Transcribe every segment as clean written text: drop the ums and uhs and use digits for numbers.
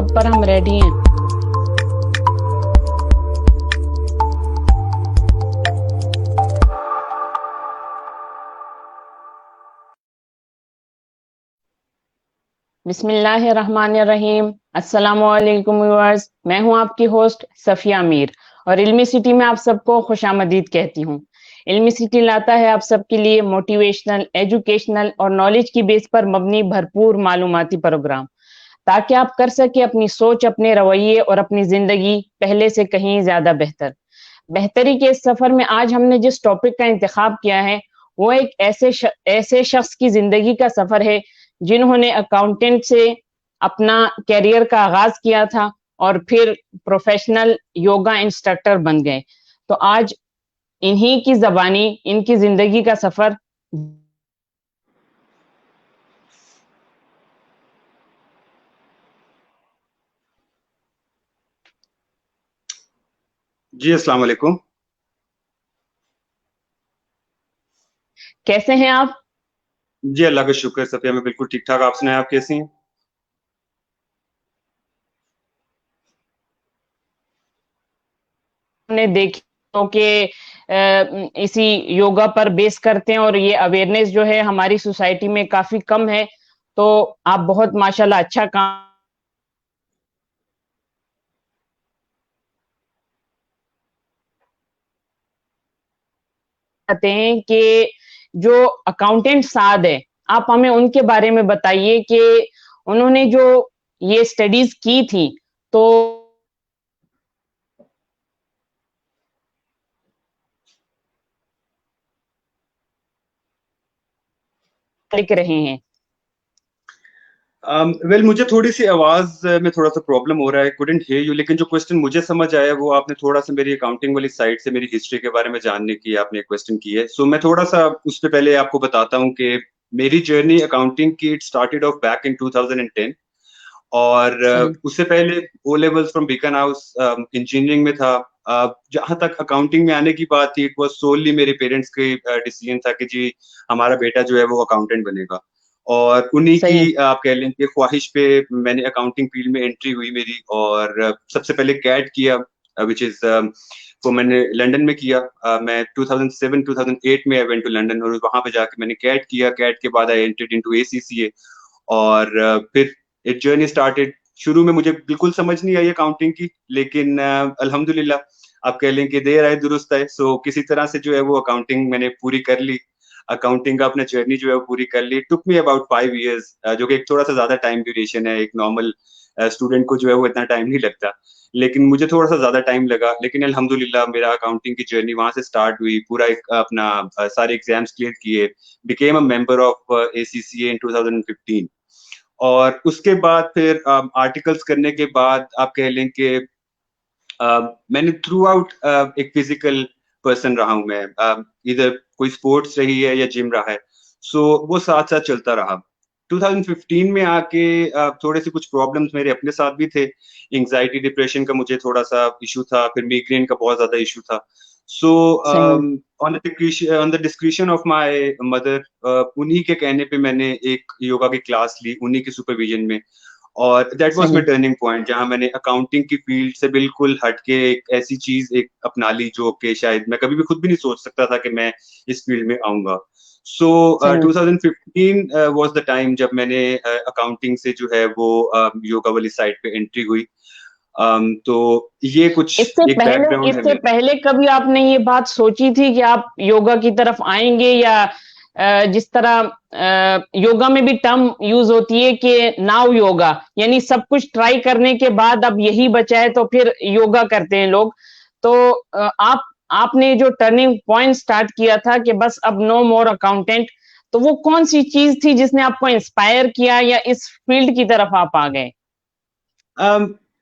अब पर हम रेडी हैं। बिस्मिल्लाहिर्रहमानिर्रहीम। अस्सलामुअलैकुम व्यूअर्स, मैं हूं आपकी होस्ट सफिया मीर और इल्मी सिटी में आप सबको खुशामदीद कहती हूं। इल्मी सिटी लाता है आप सबके लिए मोटिवेशनल, एजुकेशनल और नॉलेज की बेस पर मबनी भरपूर मालूमाती प्रोग्राम, ताकि आप कर सके अपनी सोच, अपने रवैये और अपनी जिंदगी पहले से कहीं ज्यादा बेहतर। बेहतरी के इस सफर में आज हमने जिस टॉपिक का इंतखाब किया है वो एक ऐसे शख्स की जिंदगी का सफर है जिन्होंने अकाउंटेंट से अपना करियर का आगाज किया था और फिर प्रोफेशनल योगा इंस्ट्रक्टर बन गए। तो आज इन्हीं की जबानी इनकी जिंदगी का सफर जी अस्सलाम वालेकुम। कैसे हैं आप? जी अल्लाह का शुक्र सफिया, मैं बिल्कुल ठीक ठाक। आप सुनाएं, आप कैसी हैं? हमने देखी तो कि इसी योगा पर बेस करते हैं और ये अवेयरनेस जो है हमारी सोसाइटी में काफी कम है। तो आप बहुत माशाल्लाह अच्छा काम करते हैं कि जो अकाउंटेंट साद है, आप हमें उनके बारे में बताइए कि उन्होंने जो ये स्टडीज की थी तो लिख रहे हैं। वेल मुझे थोड़ी सी आवाज में थोड़ा सा प्रॉब्लम हो रहा है, कुडंट हियर यू, लेकिन जो क्वेश्चन मुझे समझ आया वो आपने थोड़ा सा मेरी अकाउंटिंग वाली साइड से मेरी हिस्ट्री के बारे में जानने की आपने क्वेश्चन की है। सो मैं थोड़ा सा उससे पहले आपको बताता हूँ कि मेरी जर्नी अकाउंटिंग की it started off back in 2010। और सही। उससे पहले O levels from Beaconhouse engineering में था। जहां तक अकाउंटिंग में आने की बात थी, इट वाज सोलली मेरे पेरेंट्स के डिसीजन था कि जी हमारा बेटा जो है वो अकाउंटेंट बनेगा। और उन्हीं की सही। आप कह लें कि ख्वाहिश पे मैंने अकाउंटिंग फील्ड में एंट्री हुई मेरी। और सबसे पहले कैट किया, विच इज वो मैंने लंदन में किया। मैं 2007 2008 में आई वेंट टू लंदन और वहां पे जाके मैंने कैट किया। कैट के बाद आई एंटर्ड इनटू एसीसीए। और फिर एक जर्नी स्टार्टेड। शुरू में मुझे बिल्कुल समझ नहीं आई अकाउंटिंग की, लेकिन अल्हम्दुलिल्लाह आप कह लें कि देर आए दुरुस्त आए। सो किसी तरह से जो है वो अकाउंटिंग मैंने पूरी कर ली। अकाउंटिंग का अपना जर्नी जो है वो पूरी कर ली। टुक मी अबाउट 5 इयर्स, जो कि एक थोड़ा सा ज्यादा टाइम ड्यूरेशन है। एक नॉर्मल स्टूडेंट को जो है वो इतना टाइम नहीं लगता, लेकिन मुझे थोड़ा सा ज्यादा टाइम लगा। लेकिन अल्हम्दुलिल्लाह मेरा अकाउंटिंग की जर्नी वहां से स्टार्ट हुई। पूरा एक अपना सारे एग्जाम्स क्लियर किए, became a member of ACCA in 2015। और उसके बाद फिर आर्टिकल्स करने के बाद आप कह लें कि मैंने थ्रू आउट एक फिजिकल पर्सन रहा हूं मैं। इधर कोई स्पोर्ट्स रही है या जिम रहा है, सो वो साथ साथ चलता रहा। 2015 में आके थोड़े से कुछ प्रॉब्लम्स मेरे अपने साथ भी थे। एंजाइटी डिप्रेशन का मुझे थोड़ा सा इशू था, फिर माइग्रेन का बहुत ज्यादा इशू था। सो सही। On the description of my mother, उन्हीं के कहने पे मैंने एक योगा की क्लास ली उन्हीं के सुपरविजन में। और दैट वाज माय सही। टर्निंग पॉइंट, जहां मैंने अकाउंटिंग की फील्ड से बिल्कुल हटके एक ऐसी चीज एक अपना ली जो कि शायद मैं कभी भी खुद भी नहीं सोच सकता था कि मैं इस फील्ड में आऊंगा। सो सही। 2015 वाज द टाइम जब मैंने अकाउंटिंग से जो है वो योगा वाली साइड पे एंट्री हुई। तो ये कुछ इससे एक पहले बैकग्राउंड है इससे मेरा। पहले कभी आपने ये बात सोची थी कि आप योगा की तरफ आएंगे, या जिस तरह योगा में भी टर्म यूज होती है कि नाउ योगा, यानी सब कुछ ट्राई करने के बाद अब यही बचा है तो फिर योगा करते हैं लोग। तो आपने जो टर्निंग पॉइंट स्टार्ट किया था कि बस अब नो मोर अकाउंटेंट, तो वो कौन सी चीज थी जिसने आपको इंस्पायर किया या इस फील्ड की तरफ आप आ गए?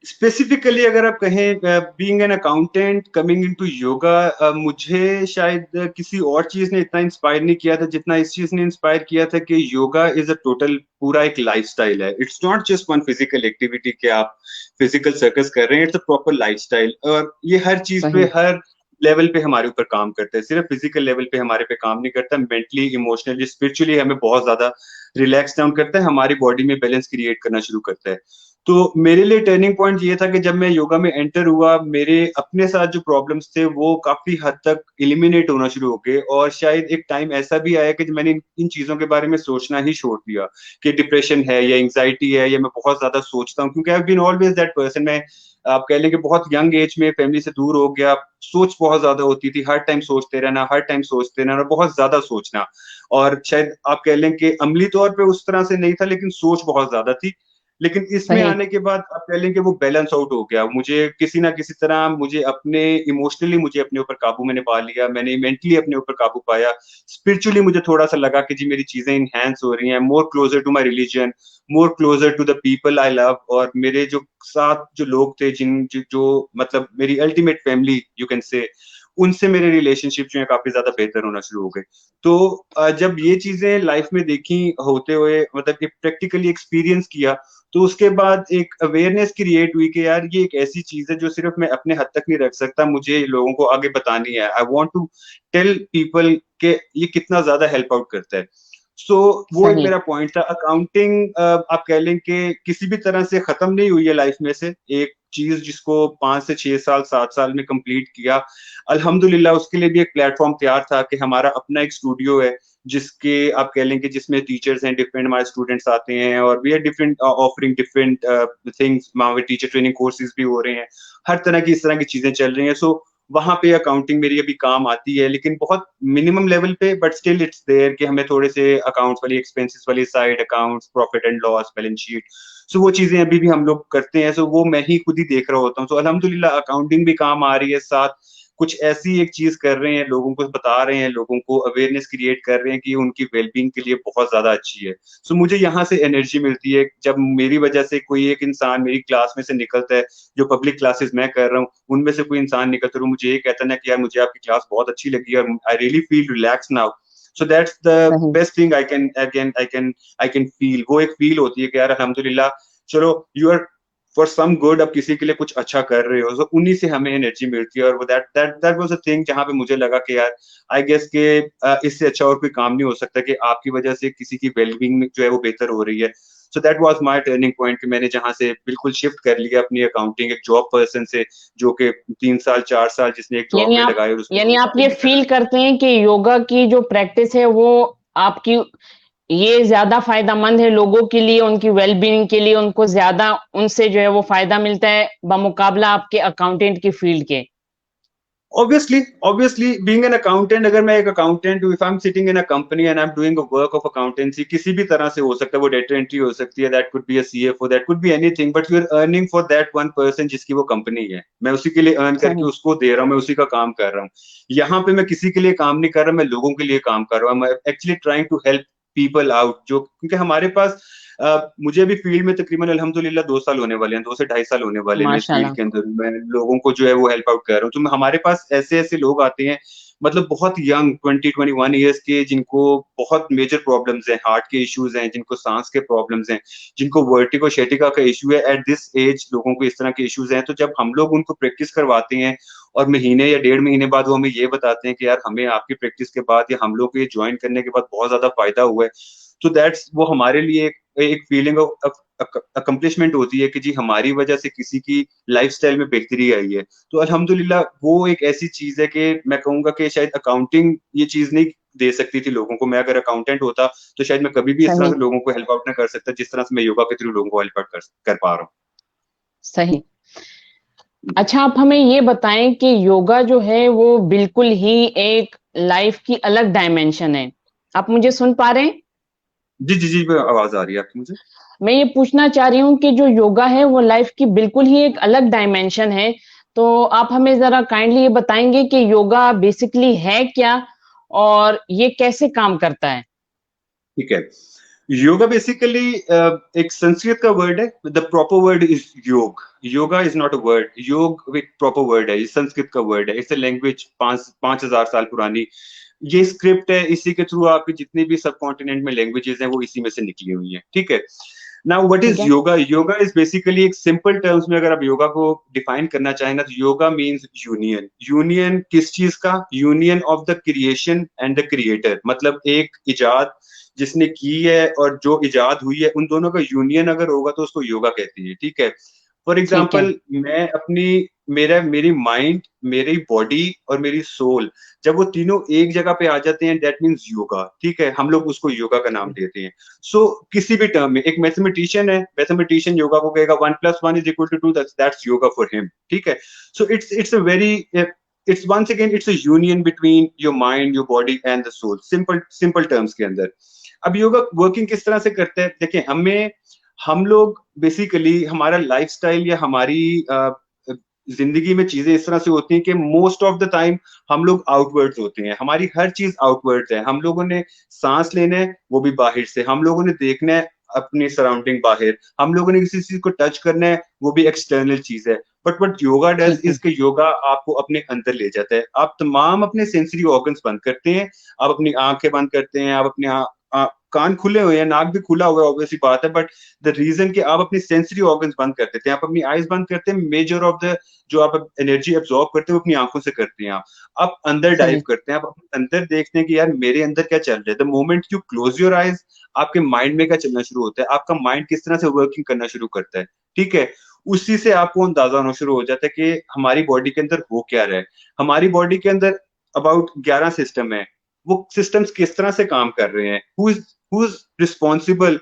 स्पेसिफिकली अगर आप कहें, being an accountant coming into yoga, मुझे शायद किसी और चीज ने इतना इंस्पायर नहीं किया था जितना इस चीज ने इंस्पायर किया था कि योगा इज अ टोटल पूरा एक लाइफस्टाइल है। It's not just one physical activity कि आप फिजिकल सर्कस कर रहे हैं, इट्स अ प्रॉपर लाइफस्टाइल। और ये हर चीज पे, सही। हर लेवल पे हमारे ऊपर काम करता है। सिर्फ फिजिकल लेवल पे हमारे पे काम नहीं करता, मेंटली, इमोशनली, स्पिरिचुअली हमें बहुत ज्यादा रिलैक्स डाउन करता है, हमारी बॉडी में बैलेंस क्रिएट करना शुरू करता है। तो मेरे लिए टर्निंग पॉइंट ये था कि जब मैं योगा में एंटर हुआ, मेरे अपने साथ जो प्रॉब्लम्स थे वो काफी हद तक एलिमिनेट होना शुरू हो गए, और शायद एक टाइम ऐसा भी आया कि मैंने इन चीजों के बारे में सोचना ही छोड़ दिया कि डिप्रेशन है या एंग्जाइटी है या मैं बहुत ज्यादा सोचता हूँ, क्योंकि I have been always that person. मैं आप कह लें कि बहुत यंग एज में फैमिली से दूर हो गया, सोच बहुत ज्यादा होती थी, हर टाइम सोचते रहना, हर टाइम सोचते रहना, बहुत ज्यादा सोचना। और शायद आप कह लें कि अमली तौर पे उस तरह से नहीं था, लेकिन सोच बहुत ज्यादा थी। लेकिन इसमें सही। आने के बाद आप कह लें कि वो बैलेंस आउट हो गया, मुझे किसी ना किसी तरह मुझे अपने इमोशनली मुझे अपने ऊपर काबू मैंने पा लिया, मैंने मेंटली अपने ऊपर काबू पाया। स्पिरिचुअली मुझे थोड़ा सा लगा कि जी मेरी चीजें इनहैंस हो रही हैं, more closer to my religion, more closer to the people I love, और मेरे जो साथ जो लोग थे जो मतलब मेरी ultimate family you can say, उनसे मेरे रिलेशनशिप जो है काफी ज्यादा बेहतर होना शुरू हो गए। तो जब ये चीजें लाइफ में देखी होते हुए, मतलब प्रैक्टिकली एक्सपीरियंस किया, तो उसके बाद एक अवेयरनेस क्रिएट हुई कि यार ये एक ऐसी चीज है जो सिर्फ मैं अपने हद तक नहीं रख सकता, मुझे लोगों को आगे बतानी है। I want to tell people के ये कितना ज्यादा हेल्प आउट करता है। सो वो एक सही। मेरा पॉइंट था। अकाउंटिंग आप कह लें कि किसी भी तरह से खत्म नहीं हुई है लाइफ में से, एक चीज जिसको 5 से 6 साल 7 साल में कंप्लीट किया। अल्हम्दुलिल्लाह उसके लिए भी एक प्लेटफॉर्म तैयार था कि हमारा अपना एक स्टूडियो है, जिसके आप कह लें कि जिसमें टीचर्स हैं, डिफरेंट हमारे स्टूडेंट्स आते हैं, और we are different offering different things, वहाँ पे टीचर ट्रेनिंग कोर्सेज भी हो रहे हैं, हर तरह की इस तरह की चीजें चल रही हैं। सो वहां पे अकाउंटिंग मेरी अभी काम आती है, लेकिन बहुत मिनिमम लेवल पे, बट स्टिल इट्स देयर कि हमें थोड़े से अकाउंट्स वाली, एक्सपेंसेस वाली side, accounts, profit and loss, balance sheet, so वो चीजें अभी भी हम लोग करते हैं। सो वो मैं ही खुद ही देख रहा होता हूँ। सो अल्हम्दुलिल्लाह अकाउंटिंग भी काम आ रही है, साथ कुछ ऐसी एक चीज कर रहे हैं, लोगों को बता रहे हैं, लोगों को अवेयरनेस क्रिएट कर रहे हैं कि उनकी वेलबींग के लिए बहुत ज्यादा अच्छी है। सो मुझे यहाँ से एनर्जी मिलती है जब मेरी वजह से कोई एक इंसान मेरी क्लास में से निकलता है, जो पब्लिक क्लासेस मैं कर रहा हूँ उनमें से कोई इंसान निकलता है, मुझे ये कहता है ना कि यार मुझे आपकी क्लास बहुत अच्छी लगी और I really feel relax now. So that's the सही। Best thing I can feel. वो एक फील होती है कि यार अल्हम्दुलिल्लाह, चलो you are for some good, अब किसी के लिए कुछ अच्छा कर रहे हो, तो उन्हीं से हमें एनर्जी मिलती है। और वो that that that was a thing जहां पे मुझे लगा कि यार आई गेस के इससे अच्छा और कोई काम नहीं हो सकता कि आपकी वजह से किसी की वेलबींग जो है वो बेहतर हो रही है। So that was my turning point कि मैंने जहां से बिल्कुल शिफ्ट कर लिया अपनी अकाउंटिंग एक जॉब पर्सन से, जो कि 3 साल 4 साल जिसने एक जॉब यानी में आप लगाए और उसके यानी रोज आप आगे ये निकल फील आए। करते हैं कि योगा की जो प्रैक्टिस है वो आपकी ये ज्यादा फायदेमंद है लोगों के लिए, उनकी वेलबींग के लिए, उनको ज्यादा उनसे जो है वो फायदा मिलता है बमुकाबला आपके अकाउंटेंट की फील्ड के। Obviously, being an accountant, अगर मैं एक अकाउंटेंट हूँ, if I'm sitting in a company and I'm doing a work of accountancy, किसी भी तरह से हो सकता है, वो डेटा एंट्री हो सकती है, that could be a CFO, that could be anything, but you're earning for that one person जिसकी वो कंपनी है। मैं उसी के लिए अर्न करके सही। उसको दे रहा हूँ, मैं उसी का काम कर रहा हूँ। यहाँ पे मैं किसी के लिए काम नहीं कर रहा, मैं लोगों के लिए काम कर रहा हूँ। मैं actually trying to help people out, जो क्योंकि हमारे पास मुझे अभी फील्ड में तकरीबन अल्हम्दुलिल्लाह 2 साल होने वाले हैं, 2 से ढाई साल होने वाले हैं मैं इस फील्ड माशाल्लाह। के अंदर। मैं लोगों को जो है वो हेल्प आउट कर रहा हूँ। तो हमारे पास ऐसे ऐसे लोग आते हैं, मतलब बहुत यंग 20-21 ईयर्स के, जिनको बहुत मेजर प्रॉब्लम्स हैं, हार्ट के इश्यूज हैं, जिनको सांस के प्रॉब्लम्स हैं, जिनको वर्टिगो शेटिका का इशू है। एट दिस एज लोगों को इस तरह के इश्यूज हैं। तो जब हम लोग उनको प्रैक्टिस करवाते हैं और महीने या 1.5 महीने बाद वो हमें ये बताते हैं कि यार हमें आपकी प्रैक्टिस के बाद या हम लोग को ये ज्वाइन करने के बाद बहुत ज्यादा फायदा हुआ है, तो दैट्स वो हमारे लिए एक फीलिंग ऑफ अकम्पलिशमेंट होती है कि जी हमारी वजह से किसी की लाइफस्टाइल में बेहतरी आई है। तो अल्हम्दुलिल्लाह वो एक ऐसी चीज है कि मैं कहूंगा कि शायद अकाउंटिंग ये चीज नहीं दे सकती थी लोगों को। मैं अगर अकाउंटेंट होता तो शायद मैं कभी भी इस तरह सही। से लोगों को हेल्प आउट ना कर सकता जिस तरह से मैं योगा के थ्रू लोगों को हेल्प आउट कर पा रहा सही। अच्छा, आप हमें ये बताएं कि योगा जो है वो बिल्कुल ही एक लाइफ की अलग डायमेंशन है। आप मुझे सुन पा रहे हैं? हूँ। जी जी जी, आवाज आ रही है आपकी मुझे। मैं ये पूछना चाह रही हूँ कि जो योगा है वो लाइफ की बिल्कुल ही एक अलग डायमेंशन है। तो आप हमें जरा काइंडली ये बताएंगे कि योगा बेसिकली है क्या और ये कैसे काम करता है? ठीक है। योगा बेसिकली एक संस्कृत का वर्ड है। द प्रॉपर वर्ड इज योग। Yoga is not a word, योग एक प्रॉपर वर्ड है, ये संस्कृत का वर्ड है। इट्स अ लैंग्वेज 5,000 साल पुरानी। ये स्क्रिप्ट है, इसी के थ्रू आपकी जितनी भी सब कॉन्टिनेंट में लैंग्वेजेस हैं वो इसी में से निकली हुई हैं। ठीक है। नाउ व्हाट ठीक इज है। योगा? योगा इज बेसिकली, एक सिंपल टर्म्स में अगर आप योगा को डिफाइन करना चाहें ना, तो योगा मीन्स यूनियन। यूनियन किस चीज का? Union of the creation and the creator. मतलब एक इजाद जिसने की है और जो इजाद हुई है, उन दोनों का यूनियन अगर होगा तो उसको योगा कहती है। ठीक है। फॉर ठीक है। एग्जाम्पल, मैं अपनी मेरी माइंड, मेरी बॉडी और मेरी सोल, जब वो तीनों एक जगह पे आ जाते हैं, दैट मीन्स योगा। ठीक है, हम लोग उसको योगा का नाम देते हैं। सो किसी भी टर्म में, एक मैथमेटिशियन है, मैथमेटिशियन योगा को कहेगा 1+1 = 2, दैट्स योगा फॉर हिम। ठीक है। So it's a very, it's once again it's a union between your mind, your body and the soul, simple simple terms के अंदर। अब योगा वर्किंग किस तरह से करते हैं? देखिए, हम लोग बेसिकली, हमारा लाइफस्टाइल या हमारी जिंदगी में चीजें इस तरह से होती हैं कि मोस्ट ऑफ द टाइम हम लोग आउटवर्ड्स होते हैं। हमारी हर चीज आउटवर्ड्स है। हम लोगों ने सांस लेना है, वो भी बाहर से। हम लोगों ने देखना है अपनी सराउंडिंग बाहर। हम लोगों ने किसी चीज को टच करना है, वो भी एक्सटर्नल चीज है। बट वट योगा डज ठीक है। इज के योगा आपको अपने अंदर ले जाता है। आप तमाम अपने सेंसरी ऑर्गन्स बंद करते हैं। आप अपनी आंखें बंद करते हैं, आप अपने कान खुले हुए हैं, नाक भी खुला हुआ है, ऑब्वियसली बात है। बट द रीजन कि आप अपनी सेंसरी ऑर्गन्स बंद कर देते हैं, आप अपनी आईज बंद करते हैं, मेजर ऑफ द जो आप एनर्जी एब्जॉर्ब करते हैं वो अपनी आंखों से करते हैं। आप अंदर डाइव सही। करते हैं, आप अपने अंदर देखते हैं कि यार मेरे अंदर क्या चल रहा है। The moment you close your eyes, आपके माइंड में क्या चलना शुरू होता है, आपका माइंड किस तरह से वर्किंग करना शुरू करता है। ठीक है। उसी से आपको अंदाजा होना शुरू हो जाता है कि हमारी बॉडी के अंदर हो क्या रहा है। हमारी बॉडी के अंदर अबाउट 11 सिस्टम है। वो सिस्टम्स किस तरह से काम कर रहे हैं, हु इज रिस्पॉन्सिबल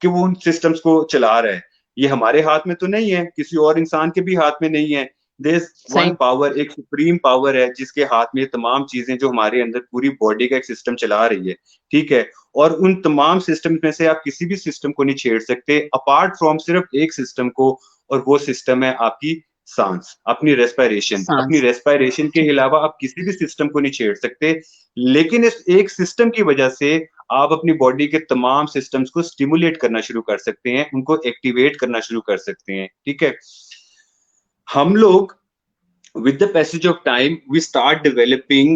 कि वो उन सिस्टम्स को चला रहा है। ये हमारे हाथ में तो नहीं है, किसी और इंसान के भी हाथ में नहीं है। देयर वन सही। पावर, एक सुप्रीम पावर है जिसके हाथ में ये तमाम चीजें जो हमारे अंदर पूरी बॉडी का एक सिस्टम चला रही है। ठीक है। और उन तमाम सिस्टम में से आप किसी भी सिस्टम को नहीं छेड़ सकते अपार्ट फ्रॉम सिर्फ एक सिस्टम को, और वो सिस्टम है आपकी सांस, अपनी रेस्पिरेशन। अपनी सांस। रेस्पिरेशन के ठीक है। अलावा आप किसी भी सिस्टम को नहीं छेड़ सकते। लेकिन इस एक सिस्टम की वजह से आप अपनी बॉडी के तमाम सिस्टम्स को स्टिमुलेट करना शुरू कर सकते हैं, उनको एक्टिवेट करना शुरू कर सकते हैं। ठीक है। हम लोग with the passage of time we start developing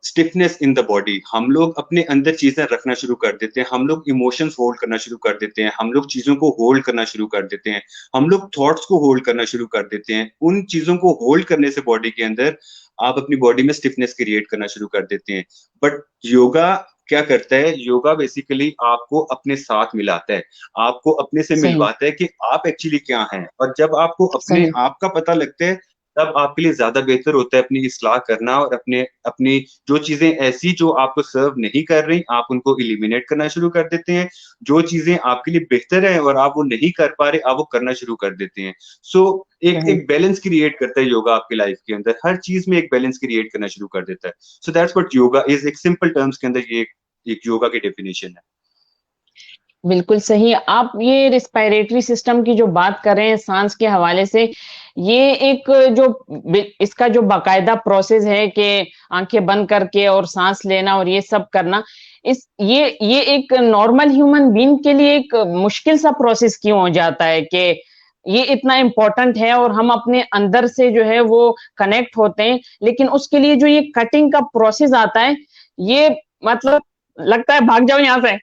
stiffness in the body। हम लोग अपने अंदर चीजें रखना शुरू कर देते हैं, हम लोग इमोशंस होल्ड करना शुरू कर देते हैं, हम लोग चीजों को होल्ड करना शुरू कर देते हैं, हम लोग थॉट्स को होल्ड करना शुरू कर देते हैं। उन चीजों को होल्ड करने से बॉडी के अंदर आप अपनी बॉडी में स्टिफनेस क्रिएट करना शुरू कर देते हैं। बट योगा क्या करता है? योगा बेसिकली आपको अपने साथ मिलाता है, आपको अपने से सही। मिलवाता है कि आप एक्चुअली क्या हैं। और जब आपको अपने सही। आप का पता लगता है, तब आपके लिए ज्यादा बेहतर होता है अपनी इस्लाह करना, और अपने अपनी जो चीजें ऐसी जो आपको सर्व नहीं कर रही, आप उनको इलिमिनेट करना शुरू कर देते हैं। जो चीजें आपके लिए बेहतर है और आप वो नहीं कर पा रहे, आप वो करना शुरू कर देते हैं। सो एक सही। एक बैलेंस क्रिएट करता है योगा आपकी लाइफ के अंदर, हर चीज में एक बैलेंस क्रिएट करना शुरू कर देता है। So that's what yoga is. एक सिंपल टर्म्स के अंदर ये एक योगा की डेफिनेशन है। बिल्कुल सही। आप ये रिस्पायरेटरी सिस्टम की जो बात कर रहे हैं सांस के हवाले से, ये एक जो इसका जो बाकायदा प्रोसेस है कि आंखें बंद करके और सांस लेना और ये सब करना, इस ये एक नॉर्मल ह्यूमन बीइंग के लिए एक मुश्किल सा प्रोसेस क्यों हो जाता है कि ये इतना इम्पोर्टेंट है और हम अपने अंदर से जो है वो कनेक्ट होते हैं, लेकिन उसके लिए जो ये कटिंग का प्रोसेस आता है, ये मतलब लगता है भाग जाओ यहाँ से,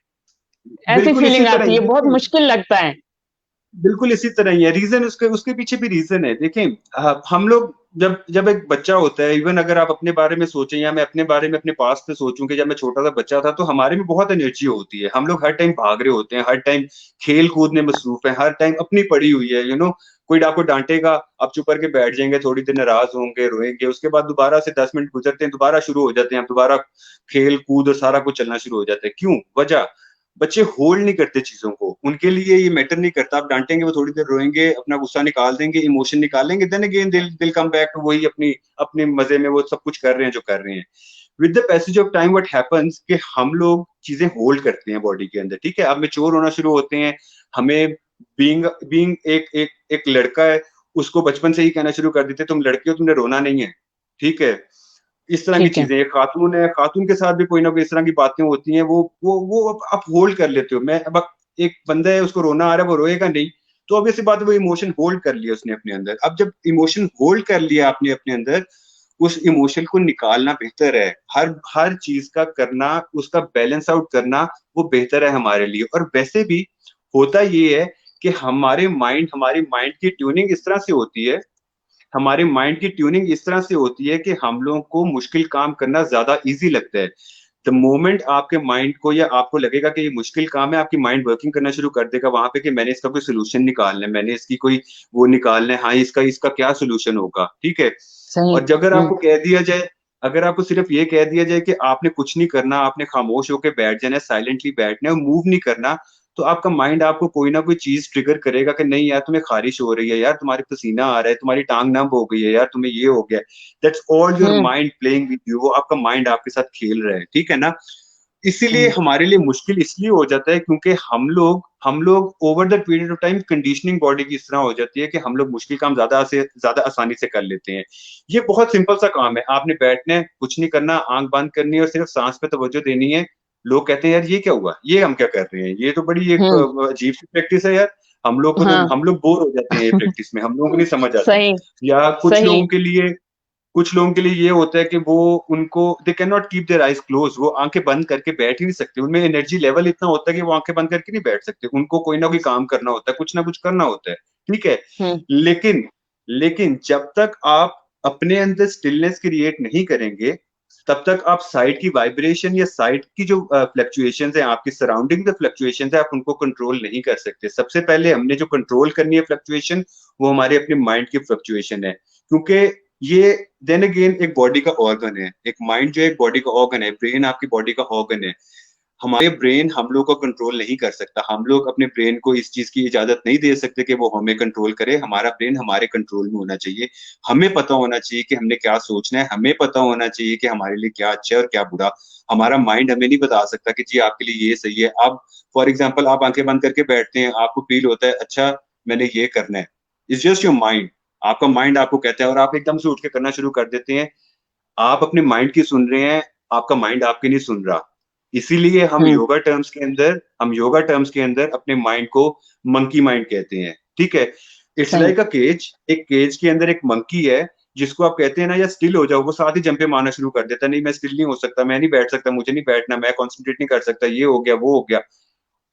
ऐसी बिल्कुल इसी फीलिंग तरह आती ही है, बहुत देखिए, मुश्किल लगता है। बिल्कुल इसी तरह ही है। रीजन उसके उसके पीछे भी रीजन है। देखें, हम लोग जब जब एक बच्चा होता है, इवन अगर आप अपने बारे में सोचें या मैं अपने बारे में अपने पास से सोचूं कि जब मैं छोटा सा बच्चा था, तो हमारे में बहुत एनर्जी होती है। हम लोग हर टाइम भाग रहे होते हैं, हर टाइम खेल कूद में मसरूफ है, हर टाइम अपनी पड़ी हुई है। कोई आपको डांटेगा, आप चुप करके बैठ जाएंगे, थोड़ी देर नाराज होंगे, रोएंगे, उसके बाद दोबारा से 10 मिनट गुजरते हैं, दोबारा शुरू हो जाते हैं, दोबारा खेल कूद और सारा कुछ चलना शुरू हो जाता है। क्यों? वजह, बच्चे होल्ड नहीं करते चीजों को, उनके लिए ये मैटर नहीं करता। आप डांटेंगे, वो थोड़ी देर रोएंगे, अपना गुस्सा निकाल देंगे, इमोशन निकालेंगे, देन अगेन दिल कम बैक टू वही अपनी अपने मजे में वो सब कुछ कर रहे हैं जो कर रहे हैं। With the passage of time what happens कि हम लोग चीजें होल्ड करते हैं बॉडी के अंदर। ठीक है। अब मैच्योर होना शुरू होते हैं। हमें बीइंग बीइंग एक एक एक लड़का है, उसको बचपन से ही कहना शुरू कर देते, तुम लड़के हो, तुमने रोना नहीं है। ठीक है। इस तरह की ठीक है। चीजें, एक खातून है, खातून के साथ भी कोई ना कोई इस तरह की बातें होती हैं। वो आप होल्ड कर लेते हो। मैं अब एक बंदा है, उसको रोना आ रहा है, वो रोएगा नहीं, तो ऑब्वियसली बात है, वो इमोशन होल्ड कर लिया उसने अपने अंदर। अब जब इमोशन होल्ड कर लिया आपने अपने अंदर, उस इमोशन को निकालना बेहतर है। हर हर चीज का करना, उसका बैलेंस आउट करना, वो बेहतर है हमारे लिए। और वैसे भी होता ये है कि हमारी माइंड की ट्यूनिंग इस तरह से होती है, हमारे माइंड की ट्यूनिंग इस तरह से होती है कि हम लोगों को मुश्किल काम करना ज्यादा इजी लगता है। द मोमेंट आपके माइंड को या आपको लगेगा कि ये मुश्किल काम है, आपकी माइंड वर्किंग करना शुरू कर देगा वहां पे कि मैंने इसका कोई सोल्यूशन निकालना है, मैंने इसकी कोई वो निकालना है, हाँ इसका इसका क्या सोल्यूशन होगा, ठीक है। सही। और अगर आपको कह दिया जाए, अगर आपको सिर्फ ये कह दिया जाए कि आपने कुछ नहीं करना, आपने खामोश होकर बैठ जाना है, साइलेंटली बैठना है, मूव नहीं करना, तो आपका माइंड आपको कोई ना कोई चीज ट्रिगर करेगा कि नहीं यार तुम्हें खारिश हो रही है, यार तुम्हारी पसीना आ रहा है, तुम्हारी टांग नम हो गई है, यार तुम्हें ये हो गया। That's all your hmm. Mind playing with you, वो आपका माइंड आपके साथ खेल रहा है, ठीक है ना। इसीलिए हम्म। हमारे लिए मुश्किल इसलिए हो जाता है क्योंकि हम लोग over the period of time conditioning body की इस तरह हो जाती है कि हम लोग मुश्किल काम ज्यादा आसानी से कर लेते हैं। ये बहुत सिंपल सा काम है, आपने बैठना है, कुछ नहीं करना, आंख बंद करनी है और सिर्फ सांस पे तवज्जो देनी है। लोग कहते हैं यार ये क्या हुआ, ये हम क्या कर रहे हैं, ये तो बड़ी एक हम्म। अजीब सी प्रैक्टिस है यार। हाँ। हम लोग बोर हो जाते हैं ये प्रैक्टिस में, हम लोगों को नहीं समझ आती। सही। या सही। कुछ लोगों के लिए ये होता है कि वो उनको they can not keep their eyes close, वो आंखें बंद करके बैठ ही नहीं सकते, उनमें एनर्जी लेवल इतना होता है कि वो आंखें बंद करके नहीं बैठ सकते, उनको कोई ना कोई काम करना होता है, कुछ ना कुछ करना होता है, ठीक है। हम्म। लेकिन लेकिन जब तक आप अपने अंदर स्टिलनेस क्रिएट नहीं करेंगे, तब तक आप साइड की वाइब्रेशन या साइड की जो फ्लक्चुएशंस है, आपकी सराउंडिंग द फ्लक्चुएशंस है, आप उनको कंट्रोल नहीं कर सकते। सबसे पहले हमने जो कंट्रोल करनी है फ्लक्चुएशन, वो हमारे अपने माइंड की फ्लक्चुएशन है, क्योंकि ये देन अगेन एक बॉडी का ऑर्गन है, एक माइंड जो है एक बॉडी का ऑर्गन है, ब्रेन आपकी बॉडी का ऑर्गन है। हमारे ब्रेन हम लोग को कंट्रोल नहीं कर सकता, हम लोग अपने ब्रेन को इस चीज की इजाजत नहीं दे सकते कि वो हमें कंट्रोल करे, हमारा ब्रेन हमारे कंट्रोल में होना चाहिए। हमें पता होना चाहिए कि हमने क्या सोचना है, हमें पता होना चाहिए कि हमारे लिए क्या अच्छा है और क्या बुरा। हमारा माइंड हमें नहीं बता सकता कि जी आपके लिए ये सही है। अब फॉर एग्जाम्पल आप आंखें बंद करके बैठते हैं, आपको फील होता है अच्छा मैंने ये करना है, इट्स जस्ट योर माइंड, आपका माइंड आपको कहता है और आप एकदम से उठ के करना शुरू कर देते हैं। आप अपने माइंड की सुन रहे हैं, आपका माइंड आपकी नहीं सुन रहा। इसीलिए हम्म। हम योगा टर्म्स के अंदर अपने माइंड को मंकी माइंड कहते हैं, ठीक है। इट्स सही। लाइक अ केज, एक केज के अंदर एक मंकी है, जिसको आप कहते हैं ना या स्टिल हो जाओ, वो साथ ही जंपे मारना शुरू कर देता है, नहीं मैं स्टिल नहीं हो सकता, मैं नहीं बैठ सकता, मुझे नहीं बैठना, मैं कॉन्सेंट्रेट नहीं कर सकता, ये हो गया वो हो गया।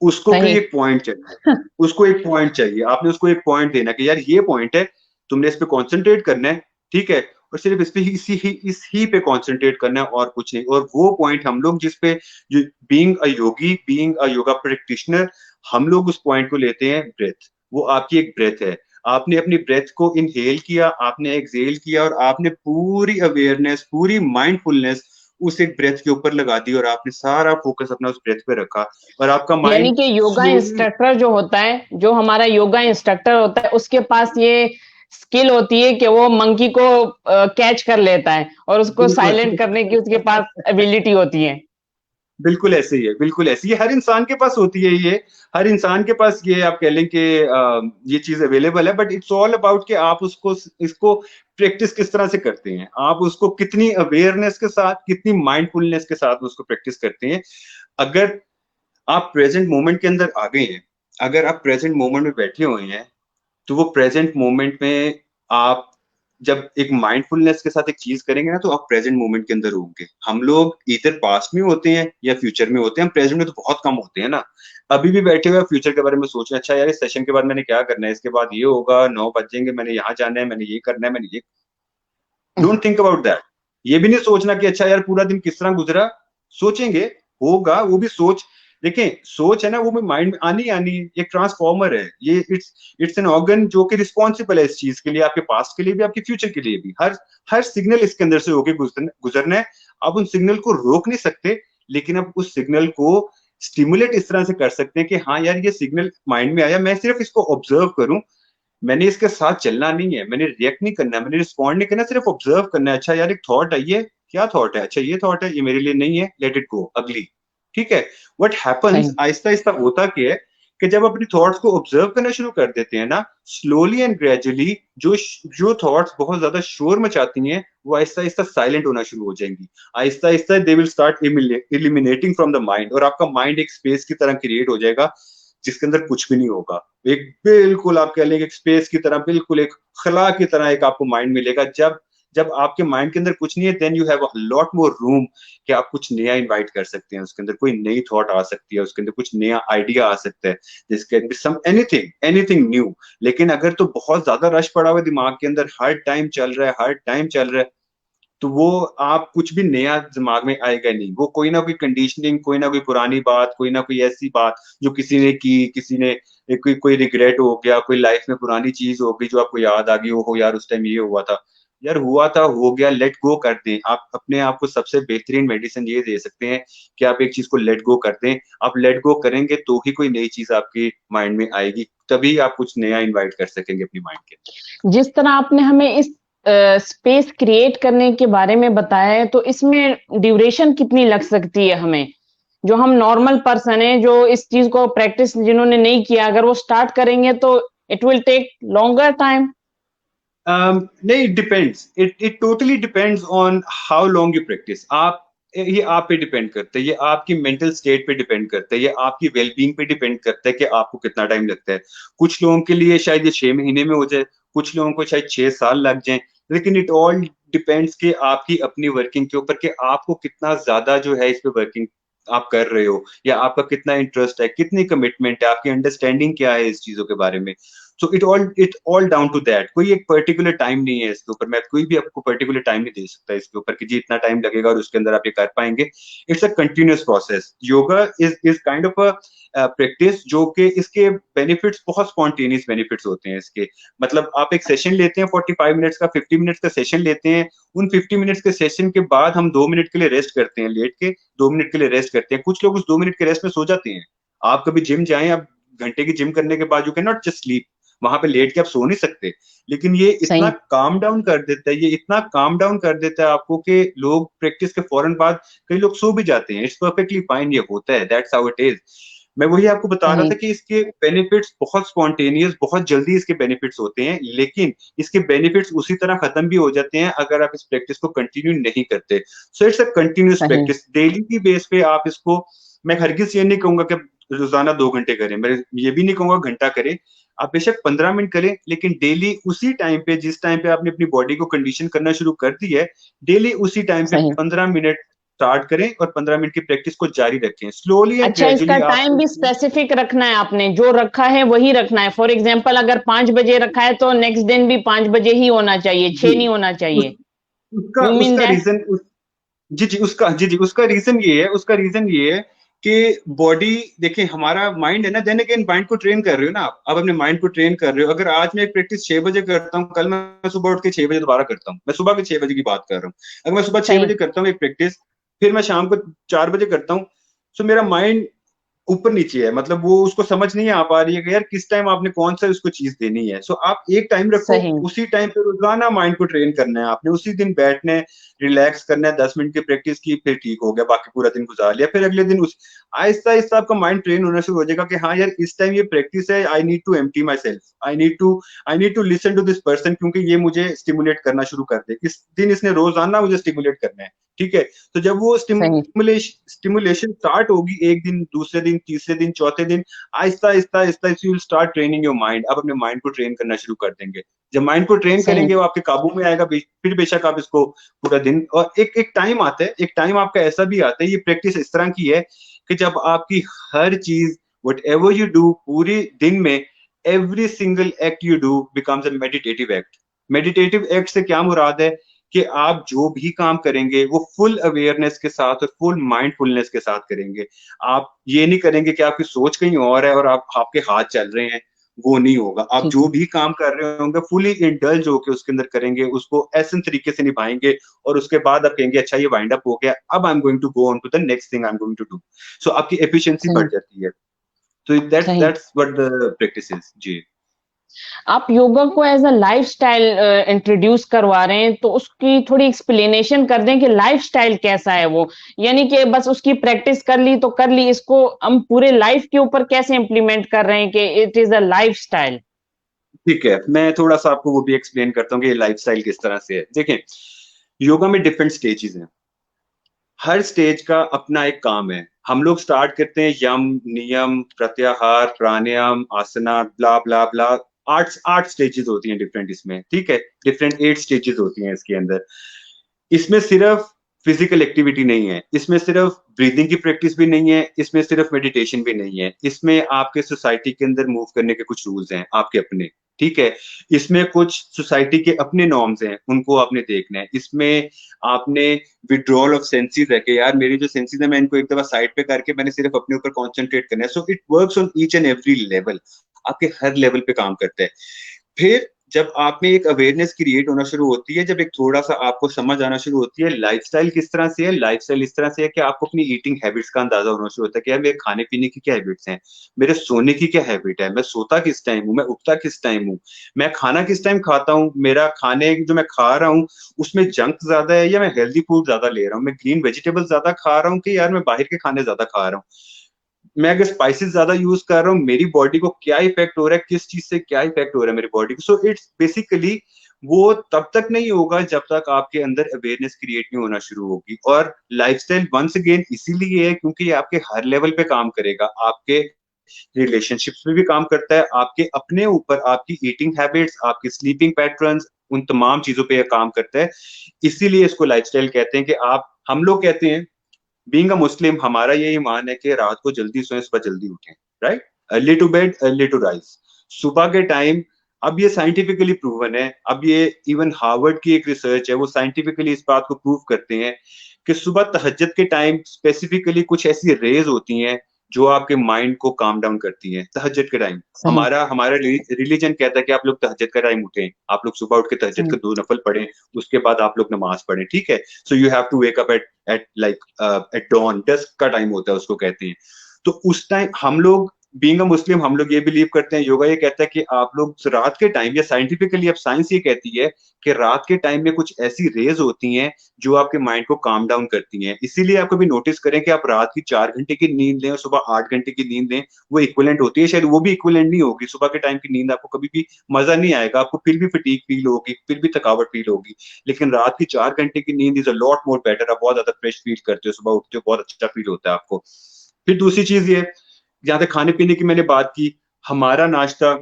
उसको कोई सही। एक पॉइंट चाहिए, उसको एक पॉइंट चाहिए, आपने उसको एक पॉइंट देना कि यार ये पॉइंट है, तुमने इस पे कॉन्सेंट्रेट करना है, ठीक है। और सिर्फ इस पे ही इस ही पे कॉन्सेंट्रेट करना है और कुछ नहीं। और वो पॉइंट हम लोग जिस पे जो being a Yogi, being a yoga practitioner, हम लोग उस पॉइंट को लेते हैं ब्रेथ। वो आपकी एक ब्रेथ है, आपने अपनी ब्रेथ को इनहेल किया, आपने एक्सहेल किया और आपने पूरी अवेयरनेस, पूरी माइंडफुलनेस उस एक ब्रेथ के ऊपर लगा दी और आपने सारा फोकस अपना उस ब्रेथ पे रखा और आपका यानी माइंड कि योगा स्लोली। इंस्ट्रक्टर जो होता है, जो हमारा योगा इंस्ट्रक्टर होता है, उसके पास ये स्किल होती है कि वो मंकी को कैच कर लेता है और उसको बिल्कुल साइलेंट करने की उसके पास एबिलिटी होती है। बिल्कुल ऐसे ही है, बिल्कुल ऐसे ही हर इंसान के पास होती है ये, हर इंसान के पास ये आप कह लें कि ये चीज अवेलेबल है। बट इट्स ऑल अबाउट कि आप उसको इसको प्रैक्टिस किस तरह से करते हैं, आप उसको कितनी अवेयरनेस के साथ, कितनी माइंडफुलनेस के साथ उसको प्रैक्टिस करते हैं। अगर आप प्रेजेंट मोमेंट के अंदर आ गए हैं, अगर आप प्रेजेंट मोमेंट में बैठे हुए हैं, तो वो प्रेजेंट मोमेंट में आप जब एक माइंडफुलनेस के साथ एक चीज करेंगे ना, तो आप प्रेजेंट मोमेंट के अंदर होंगे। हम लोग इधर पास्ट में होते हैं या फ्यूचर में होते हैं, हम प्रेजेंट में तो बहुत कम होते हैं ना। अभी भी बैठे हुए फ्यूचर के बारे में सोच रहे हैं, अच्छा यार इस सेशन के बाद मैंने क्या करना है, इसके बाद ये होगा, 9 बजेंगे, मैंने यहाँ जाना है, मैंने ये करना है, मैंने ये। Don't think about that. ये भी नहीं सोचना कि अच्छा यार पूरा दिन किस तरह गुजरा। सोचेंगे, होगा, वो भी सोच। देखें सोच है ना, वो भी माइंड में आनी आनी एक ट्रांसफॉर्मर है ये। इट्स एन ऑर्गन जो कि रिस्पॉन्सिबल है इस चीज के लिए, आपके पास्ट के लिए भी, आपके फ्यूचर के लिए भी। हर हर सिग्नल इसके अंदर से होके गुजरना है। आप उन सिग्नल को रोक नहीं सकते, लेकिन आप उस सिग्नल को स्टिमुलेट इस तरह से कर सकते हैं कि हाँ यार ये सिग्नल माइंड में आया, मैं सिर्फ इसको ऑब्जर्व करूं, मैंने इसके साथ चलना नहीं है, मैंने रिएक्ट नहीं करना, मैंने रिस्पॉन्ड नहीं करना, सिर्फ ऑब्जर्व करना है। अच्छा यार एक थॉट आई है, क्या थॉट है, अच्छा ये थॉट है, ये मेरे लिए नहीं है, लेट इट गो, अगली, ठीक है। व्हाट हैपेंस सही। आहिस्ता आहिस्ता होता क्या है कि जब अपनी थॉट्स को ऑब्जर्व करना शुरू कर देते हैं ना, स्लोली एंड ग्रेजुअली जो जो थॉट्स बहुत ज्यादा शोर मचाती हैं, वो आहिस्ता आहिस्ता साइलेंट होना शुरू हो जाएंगी। Aahista Aahista they will start eliminating from the mind, और आपका माइंड एक स्पेस की तरह क्रिएट हो जाएगा जिसके अंदर कुछ भी नहीं होगा। एक बिल्कुल आप कह लेंगे एक स्पेस की तरह, बिल्कुल एक खला की तरह एक आपको माइंड मिलेगा। जब जब आपके माइंड के अंदर कुछ नहीं है, then you have a lot more room कि आप कुछ नया इन्वाइट कर सकते हैं, उसके अंदर कोई नई थॉट आ सकती है, उसके अंदर कुछ नया आइडिया आ सकता है, जिसके अंदर सम एनीथिंग एनीथिंग न्यू। लेकिन अगर तो बहुत ज्यादा रश पड़ा हुआ है दिमाग के अंदर, हर टाइम चल रहा है, हर टाइम चल रहा है, तो वो आप कुछ भी नया दिमाग में आएगा नहीं। वो कोई ना कोई कंडीशनिंग, कोई ना कोई पुरानी बात, कोई ना कोई ऐसी बात जो किसी ने की, किसी ने कोई रिग्रेट हो गया, कोई लाइफ में पुरानी चीज हो गई जो आपको याद आ गई, हो यार उस टाइम ये हुआ था, यार हुआ था, हो गया, लेट गो कर दें। आप अपने आप को सबसे बेहतरीन मेडिसिन ये दे सकते हैं कि आप एक चीज को लेट गो कर दें। आप लेट गो करेंगे तो ही कोई नई चीज आपके माइंड में आएगी, तभी आप कुछ नया इन्वाइट कर सकेंगे अपनी माइंड के अंदर। जिस तरह आपने हमें इस स्पेस क्रिएट करने के बारे में बताया है, तो इसमें ड्यूरेशन कितनी लग सकती है हमें? जो हम नॉर्मल पर्सन है, जो इस चीज को प्रैक्टिस जिन्होंने नहीं किया, अगर वो स्टार्ट करेंगे तो it will take longer time. नहीं, depends, it totally depends on how long you practice. आप, ये आप पे डिपेंड करता है, ये आपकी मेंटल स्टेट पे डिपेंड करता है, ये आपकी वेलबींग पे डिपेंड करता है कि आपको कितना टाइम लगता है। कुछ लोगों के लिए शायद ये 6 महीने में हो जाए, कुछ लोगों को शायद 6 साल लग जाए, लेकिन इट ऑल डिपेंड्स कि आपकी अपनी वर्किंग के ऊपर, कि आपको कितना ज्यादा जो है इस पे वर्किंग आप कर रहे हो, या आपका कितना इंटरेस्ट है, कितनी कमिटमेंट है, आपकी अंडरस्टैंडिंग क्या है इस चीजों के बारे में। So it all down to that. कोई एक पर्टिकुलर टाइम नहीं है इसके ऊपर, मैं कोई भी आपको पर्टिकुलर टाइम नहीं दे सकता इसके ऊपर कि जी इतना टाइम लगेगा और उसके अंदर आप ये कर पाएंगे। It's a continuous process. Yoga is kind of a practice जो कि इसके बेनिफिट्स बहुत स्पॉन्टेनियस बेनिफिट्स होते हैं इसके। मतलब आप एक सेशन लेते हैं 45 मिनट्स का, 50 मिनट्स का सेशन लेते हैं, उन 50 मिनट्स के सेशन के बाद हम 2 मिनट के लिए रेस्ट करते हैं, लेट के 2 मिनट के लिए रेस्ट करते हैं। कुछ लोग उस 2 मिनट के रेस्ट में सो जाते हैं। आप कभी जिम जाएं, आप घंटे की जिम करने के बाद you can not just sleep, वहां पे लेट के आप सो नहीं सकते। लेकिन ये इतना सही। काम डाउन कर देता है, ये इतना काम डाउन कर देता है आपको कि लोग प्रैक्टिस के फौरन बाद कई लोग सो भी जाते हैं। इट्स परफेक्टली फाइन, ये होता है, दैट्स हाउ इट इज। मैं वही आपको बता रहा सही। था कि इसके बेनिफिट्स बहुत स्पॉन्टेनियस, बहुत जल्दी इसके बेनिफिट्स होते हैं, लेकिन इसके बेनिफिट्स उसी तरह खत्म भी हो जाते हैं अगर आप इस प्रैक्टिस को कंटिन्यू नहीं करते। सो इट्स अ कंटिन्यूस सही। प्रैक्टिस, डेली की बेस पे आप इसको, मैं हरगिज ये नहीं कहूंगा कि रोजाना 2 घंटे करें, मैं ये भी नहीं कहूंगा घंटा करें। आप बेशक 15 मिनट करें, लेकिन डेली उसी टाइम पे, जिस टाइम पे आपने अपनी बॉडी को कंडीशन करना शुरू कर दी है, डेली उसी टाइम पे सही। 15 मिनट स्टार्ट करें और 15 मिनट की प्रैक्टिस को जारी रखें। स्लोली एंड अच्छा, इसका ग्रेजुअली आप टाइम भी स्पेसिफिक रखना है, आपने जो रखा है वही रखना है। फॉर एग्जाम्पल अगर 5 बजे रखा है तो नेक्स्ट दिन भी 5 बजे ही होना चाहिए, जी, 6 नहीं होना उस, चाहिए। उसका यू मीन उसका दैट? रीजन उसका रीजन ये है, उसका रीजन ये है कि बॉडी, देखिए हमारा माइंड है ना, देन अगेन माइंड को ट्रेन कर रहे हो ना आप अपने माइंड को ट्रेन कर रहे हो। अगर आज मैं एक प्रैक्टिस 6 बजे करता हूँ, कल मैं सुबह उठ के 6 बजे दोबारा करता हूँ, मैं सुबह के 6 बजे की बात कर रहा हूँ। अगर मैं सुबह छह सही। बजे करता हूँ एक प्रैक्टिस, फिर मैं शाम को 4 बजे करता हूँ, तो मेरा माइंड ऊपर नीचे है, मतलब वो उसको समझ नहीं आ पा रही है कि यार किस टाइम आपने कौन सा उसको चीज देनी है। सो आप एक टाइम रखो, सही। उसी टाइम पे रोजाना माइंड को ट्रेन करना है आपने, उसी दिन बैठना है, रिलैक्स करना है, 10 मिनट की प्रैक्टिस की, फिर ठीक हो गया, बाकी पूरा दिन गुजार लिया, फिर अगले दिन उस आहिस्ता आहिस्ता आपका माइंड ट्रेन होना शुरू हो जाएगा कि हाँ यार इस टाइम ये प्रैक्टिस है, I need to empty myself, I need to listen to this person, क्योंकि ये मुझे स्टिमुलेट करना शुरू कर दे, इस दिन इसने रोजाना मुझे स्टिमुलेट करना है। ठीक है, तो जब वो सही। स्टिमुलेशन स्टार्ट होगी, एक दिन, दूसरे दिन, तीसरे दिन, चौथे दिन, Aahista Aahista Aahista you will start training your mind. आप अपने माइंड को ट्रेन करना शुरू कर देंगे। जब माइंड को ट्रेन सही। करेंगे वो आपके काबू में आएगा, फिर बेशक आप इसको पूरा दिन, और एक एक टाइम आता है, एक टाइम आपका ऐसा भी आता है, ये प्रैक्टिस इस तरह की है कि जब आपकी हर चीज, वट एवर यू डू, पूरे दिन में every single act you do becomes a meditative act. Meditative act से क्या मुराद है कि आप जो भी काम करेंगे वो फुल अवेयरनेस के साथ और फुल माइंडफुलनेस के साथ करेंगे। आप ये नहीं करेंगे कि आपकी सोच कहीं और है और आपके हाथ चल रहे हैं, वो नहीं होगा। आप ठीक जो है। भी काम कर रहे होंगे फुली इंडल्ज होके उसके अंदर करेंगे, उसको ऐसे तरीके से निभाएंगे, और उसके बाद आप कहेंगे अच्छा ये वाइंड अप हो गया, अब I am going to go on to the next thing I am going to do. So आपकी एफिशिएंसी बढ़ सही। जाती है। तो दैट्स सही। That's what the practice is जी। आप योगा को एज अ लाइफस्टाइल इंट्रोड्यूस करवा रहे हैं, तो उसकी थोड़ी एक्सप्लेनेशन कर दें कि लाइफस्टाइल कैसा है वो। यानी कि बस उसकी प्रैक्टिस कर ली तो कर ली, इसको हम पूरे लाइफ के ऊपर कैसे इम्प्लीमेंट कर रहे हैं कि इट इज अ लाइफस्टाइल। ठीक है, मैं थोड़ा सा आपको वो भी एक्सप्लेन करता हूँ कि ये लाइफस्टाइल किस तरह से है। देखें, योगा में डिफरेंट स्टेजेस हैं, हर स्टेज का अपना एक काम है। हम लोग स्टार्ट करते हैं यम, नियम, प्रत्याहार, प्राणायाम, आसना, ब्ला ब्ला ब्ला, आठ आठ स्टेजेस होती हैं डिफरेंट इसमें, ठीक है, डिफरेंट 8 स्टेजेस होती हैं इसके अंदर। इसमें सिर्फ फिजिकल एक्टिविटी नहीं है, इसमें सिर्फ ब्रीदिंग की प्रैक्टिस भी नहीं है, इसमें सिर्फ मेडिटेशन भी नहीं है, इसमें आपके सोसाइटी के अंदर मूव करने के कुछ रूल्स हैं आपके अपने, ठीक है। इसमें कुछ सोसाइटी के अपने नॉर्म्स हैं, उनको आपने देखना है। इसमें आपने विड्रॉल ऑफ सेंसेस है कि यार मेरी जो सेंसेस है मैं इनको एक दफा साइड पे करके मैंने सिर्फ अपने ऊपर कॉन्सेंट्रेट करना है। So it works on each and every level, आपके हर लेवल पे काम करता है। फिर जब आप में एक अवेयरनेस क्रिएट होना शुरू होती है, जब एक थोड़ा सा आपको समझ आना शुरू होती है लाइफस्टाइल किस तरह से है, लाइफस्टाइल इस तरह से है कि आपको अपनी ईटिंग हैबिट्स का अंदाजा होना शुरू होता है कि यार मेरे खाने पीने की क्या हैबिट्स हैं, मेरे सोने की क्या हैबिट है, मैं सोता किस टाइम हूँ, मैं उठता किस टाइम हूँ, मैं खाना किस टाइम खाता हूँ, मेरा खाने जो मैं खा रहा हूँ उसमें जंक ज्यादा है या मैं हेल्दी फूड ज्यादा ले रहा हूँ, मैं ग्रीन वेजिटेबल ज्यादा खा रहा हूँ कि यार मैं बाहर के खाने ज्यादा खा रहा हूँ, मैं अगर स्पाइसेस ज्यादा यूज कर रहा हूँ मेरी बॉडी को क्या इफेक्ट हो रहा है, किस चीज से क्या इफेक्ट हो रहा है मेरी बॉडी को। सो इट्स बेसिकली वो तब तक नहीं होगा जब तक आपके अंदर अवेयरनेस क्रिएट नहीं होना शुरू होगी। और लाइफस्टाइल वंस अगेन इसीलिए है क्योंकि ये आपके हर लेवल पे काम करेगा, आपके रिलेशनशिप्स में भी काम करता है, आपके अपने ऊपर, आपकी ईटिंग हैबिट्स, आपके स्लीपिंग पैटर्न्स, उन तमाम चीजों पे यह काम करता है। इसीलिए इसको लाइफस्टाइल कहते हैं कि आप, हम लोग कहते हैं बीइंग अ मुस्लिम हमारा ये ईमान है कि रात को जल्दी सोएं सुबह जल्दी उठें, right, early to bed early to rise. सुबह के टाइम, अब ये साइंटिफिकली प्रूवन है, अब ये इवन हार्वर्ड की एक रिसर्च है वो साइंटिफिकली इस बात को प्रूव करते हैं कि सुबह तहज्जुद के टाइम स्पेसिफिकली कुछ ऐसी रेज होती हैं जो आपके माइंड को काम डाउन करती हैं तहज्जुद के टाइम। सही। हमारा हमारा रिलीजन कहता है कि आप लोग तहज्जुद का टाइम उठें, आप लोग सुबह उठ के तहज्जुद के सही। 2 नफल पढ़ें, उसके बाद आप लोग नमाज पढ़ें, ठीक है। So you have to wake up at like at dawn, dusk का टाइम होता है उसको कहते हैं। तो उस टाइम हम लोग बीइंग अ मुस्लिम हम लोग ये बिलीव करते हैं, योगा ये कहता है कि आप लोग रात के टाइम, या साइंटिफिकली अब साइंस ये कहती है कि रात के टाइम में कुछ ऐसी रेज होती हैं जो आपके माइंड को काम डाउन करती हैं। इसीलिए आप कभी नोटिस करें कि आप रात की 4 घंटे की नींद लें और सुबह 8 घंटे की नींद लें, वो इक्विवेलेंट होती है, शायद वो भी इक्विवेलेंट नहीं होगी। सुबह के टाइम की नींद आपको कभी भी मजा नहीं आएगा, आपको फिर भी फटीग फील होगी, फिर भी थकावट फील होगी, लेकिन रात की 4 घंटे की नींद is a lot more better, आप बहुत ज्यादा फ्रेश फील करते हो, सुबह उठते हो बहुत अच्छा फील होता है आपको। फिर दूसरी चीज ये, जहां तक खाने पीने की मैंने बात की, हमारा नाश्ता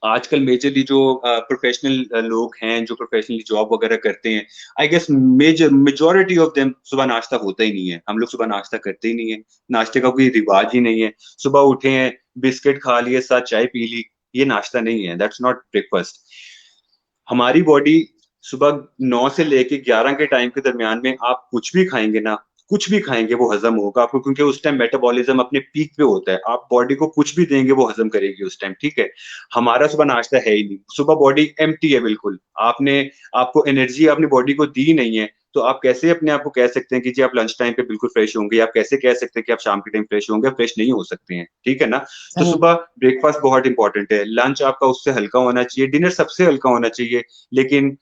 आजकल मेजरली जो प्रोफेशनल लोग हैं जो प्रोफेशनली जॉब वगैरह करते हैं, I guess majority of them सुबह नाश्ता होता ही नहीं है, हम लोग सुबह नाश्ता करते ही नहीं है, नाश्ते का कोई रिवाज ही नहीं है। सुबह उठे हैं, बिस्किट खा लिए, साथ चाय पी ली, ये नाश्ता नहीं है, दैट्स नॉट ब्रेकफास्ट। हमारी बॉडी सुबह 9 से लेके 11 के टाइम के दरमियान में आप कुछ भी खाएंगे ना, कुछ भी खाएंगे वो हजम होगा आपको, क्योंकि उस टाइम मेटाबॉलिज्म अपने पीक पे होता है, आप बॉडी को कुछ भी देंगे वो हजम करेगी उस टाइम, ठीक है। हमारा सुबह नाश्ता है ही नहीं, सुबह बॉडी एम्प्टी है बिल्कुल, आपने, आपको एनर्जी अपनी बॉडी को दी नहीं है, तो आप कैसे अपने आप को कह सकते हैं कि जी आप लंच टाइम पे बिल्कुल फ्रेश होंगे, आप कैसे कह सकते हैं कि आप शाम के टाइम फ्रेश होंगे, फ्रेश नहीं हो सकते हैं, ठीक है ना। तो सही। सुबह ब्रेकफास्ट बहुत इंपॉर्टेंट है, लंच आपका उससे हल्का होना चाहिए, डिनर सबसे हल्का होना चाहिए, लेकिन